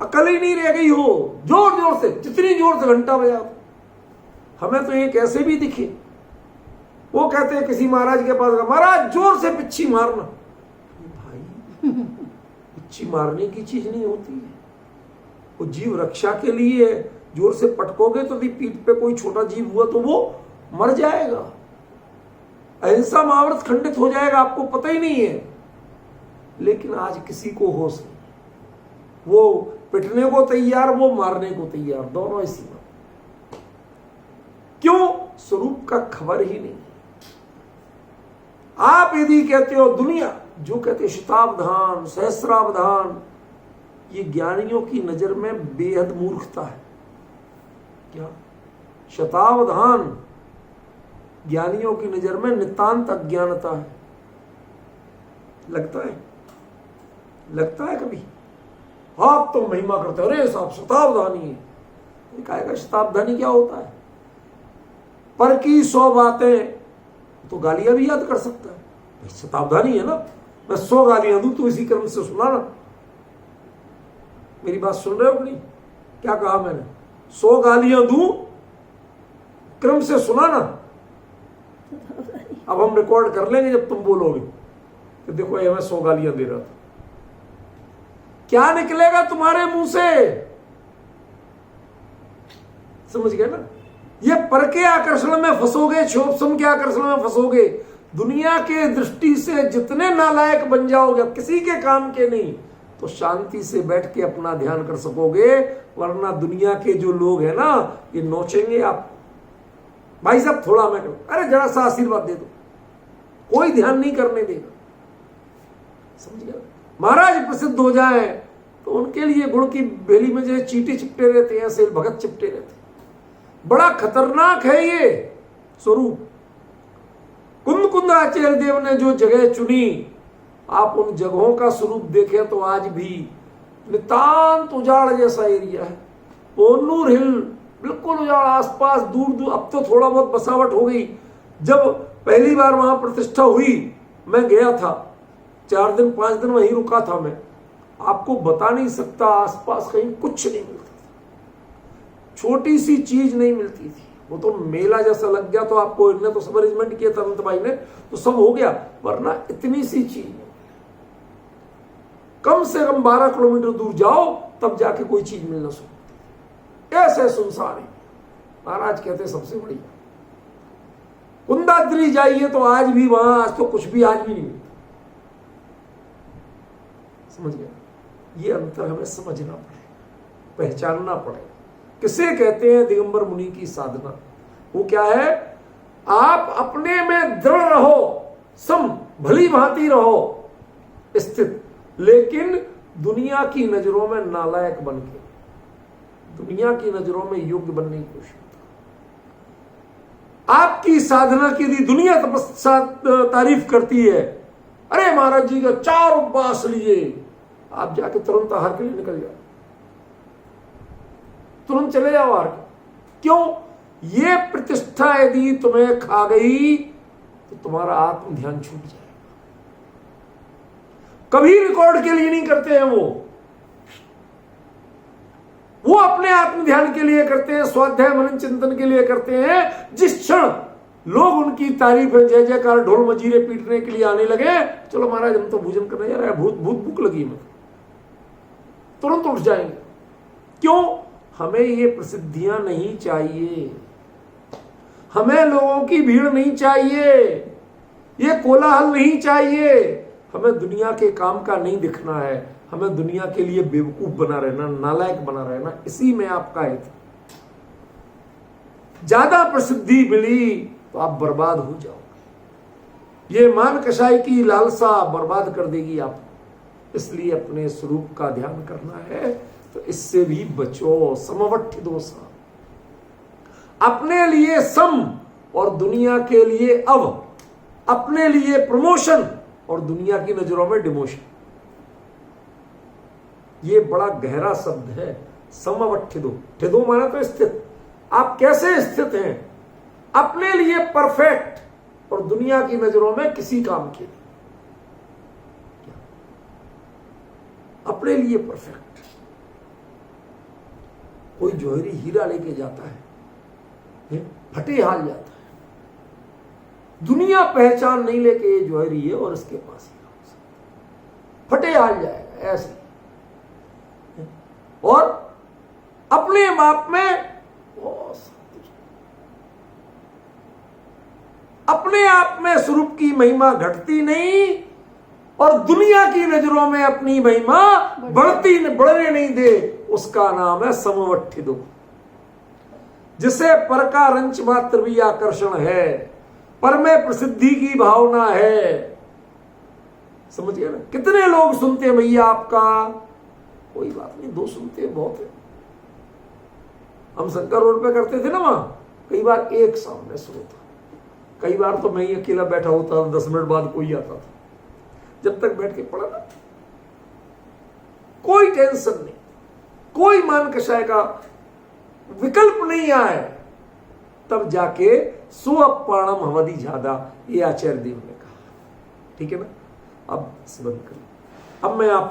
अकल ही नहीं रह गई हो। जोर जोर से, जितनी जोर से घंटा बजाओ। हमें तो एक ऐसे भी दिखे, वो कहते हैं किसी महाराज के पास, महाराज जोर से पिच्छी मारना। भाई पिच्छी मारने की चीज नहीं होती है, वो जीव रक्षा के लिए है। जोर से पटकोगे तो पीठ पे कोई छोटा जीव हुआ तो वो मर जाएगा। अहिंसा महाव्रत खंडित हो जाएगा, आपको पता ही नहीं है। लेकिन आज किसी को होश नहीं, वो पिटने को तैयार, वो मारने को तैयार, दोनों इसी में। क्यों? स्वरूप का खबर ही नहीं। आप यदि कहते हो दुनिया, जो कहते शतावधान सहस्रावधान, ये ज्ञानियों की नजर में बेहद मूर्खता है। क्या? शतावधान ज्ञानियों की नजर में नितांत अज्ञानता है। लगता है कभी? आप तो महिमा करते हो, अरे साहब शतावधानी है। कहेगा शतावधानी क्या होता है? पर की 100 बातें तो गालियां भी याद कर सकता है। शतावधानी है ना, मैं 100 गालियां दूं तो इसी क्रम से सुना ना। मेरी बात सुन रहे हो कि नहीं? क्या कहा मैंने? 100 गालियां दूं, क्रम से सुना ना। अब हम रिकॉर्ड कर लेंगे जब तुम बोलोगे कि देखो ये मैं 100 गालियां दे रहा था। क्या निकलेगा तुम्हारे मुंह से? समझ गए ना? ये पर के आकर्षण में फंसोगे, क्षोभसम के आकर्षण में फंसोगे। दुनिया के दृष्टि से जितने नालायक बन जाओगे, किसी के काम के नहीं, तो शांति से बैठ के अपना ध्यान कर सकोगे। वरना दुनिया के जो लोग हैं ना, ये नोचेंगे आप, भाई साहब थोड़ा मैं करूं, अरे जरा सा आशीर्वाद दे दो, कोई ध्यान नहीं करने देगा। समझ गया? महाराज प्रसिद्ध हो जाए तो उनके लिए गुड़ की बेली में जो चींटी चिपटे रहते हैं, ऐसे भगत चिपटे रहते हैं। बड़ा खतरनाक है ये स्वरूप। कुंद आचार्य देव ने जो जगह चुनी, आप उन जगहों का स्वरूप देखें तो आज भी नितांत उजाड़ जैसा एरिया है। पोन्नूर हिल बिल्कुल उजाड़, आसपास दूर दूर। अब तो थोड़ा बहुत बसावट हो गई। जब पहली बार वहां प्रतिष्ठा हुई, मैं गया था, 4 दिन 5 दिन वहीं रुका था मैं। आपको बता नहीं सकता, आसपास कहीं कुछ नहीं मिलता था, छोटी सी चीज नहीं मिलती थी। वो तो मेला जैसा लग गया, तो आपको इनने तो सब अरेंजमेंट किया था, अनंत भाई ने, तो सब हो गया। वरना इतनी सी चीज, कम से कम 12 किलोमीटर दूर जाओ तब जाके कोई चीज मिलना शुरू। ऐसे सुनसान है। महाराज कहते सबसे बढ़िया कुंदाद्री जाइए तो आज भी वहां, आज तो कुछ भी, आज भी नहीं मिलता। समझ गया? ये अंतर हमें समझना पड़ेगा, पहचानना पड़ेगा। किसे कहते हैं दिगंबर मुनि की साधना? वो क्या है? आप अपने में दृढ़ रहो, सम भली भांति रहो स्थित, लेकिन दुनिया की नजरों में नालायक बन के, दुनिया की नजरों में योग्य बनने की कोशिश। आपकी साधना की यदि दुनिया तपस्या तारीफ करती है, अरे महाराज जी का 4 उपवास लीजिए, आप जाके तुरंत आहार के लिए निकल जाओ, तुरंत चले जाओ आहार के। क्यों? ये प्रतिष्ठा यदि तुम्हें खा गई तो तुम्हारा आत्म ध्यान छूट जाएगा। कभी रिकॉर्ड के लिए नहीं करते हैं वो अपने आत्म ध्यान के लिए करते हैं, स्वाध्याय मनन चिंतन के लिए करते हैं। जिस क्षण लोग उनकी तारीफ है, जय जयकार, ढोल मजीरे पीटने के लिए आने लगे, चलो महाराज हम तो भोजन करने जा रहे हैं, भूत भूख लगी, में तुरंत उठ जाएंगे। क्यों? हमें ये प्रसिद्धियां नहीं चाहिए, हमें लोगों की भीड़ नहीं चाहिए, ये कोलाहल नहीं चाहिए, हमें दुनिया के काम का नहीं दिखना है, हमें दुनिया के लिए बेवकूफ बना रहना, नालायक बना रहना, इसी में आपका हित। ज्यादा प्रसिद्धि मिली तो आप बर्बाद हो जाओगे। ये मान कषाय की लालसा बर्बाद कर देगी आपको। इसलिए अपने स्वरूप का ध्यान करना है, तो इससे भी बचो। समवट्ठ दोषा, अपने लिए सम और दुनिया के लिए अव, अपने लिए प्रमोशन और दुनिया की नजरों में डिमोशन। ये बड़ा गहरा शब्द है, समवट्ठिदो। ठिदो माना तो स्थित। आप कैसे स्थित हैं? अपने लिए परफेक्ट और दुनिया की नजरों में किसी काम के लिए। अपने लिए परफेक्ट। कोई जौहरी हीरा लेके जाता है, फटे हाल जाता है, दुनिया पहचान नहीं लेके ये जौहरी है और इसके पास हीरा हो सकता, फटे हाल जाएगा ऐसे। और अपने बाप में अपने आप में स्वरूप की महिमा घटती नहीं और दुनिया की नजरों में अपनी महिमा बढ़ने नहीं दे, उसका नाम है समवट्ठिदो। जिसे पर का रंच मात्र भी आकर्षण है, पर में प्रसिद्धि की भावना है। समझिए ना, कितने लोग सुनते हैं भैया आपका? कोई बात नहीं, 2 सुनते हैं बहुत है। हम शंकर रोड पे करते थे ना, वहां कई बार एक सामने सुनता, कई बार तो मैं ही अकेला बैठा होता था, 10 मिनट बाद कोई आता था। जब तक बैठ के पढ़ा ना, कोई टेंशन नहीं, कोई मान कषाय का विकल्प नहीं आए, तब जाके सुअपाणम हवधि ज्यादा, ये आचार्य देव ने कहा। ठीक है ना? अब बंद करिए। अब मैं आप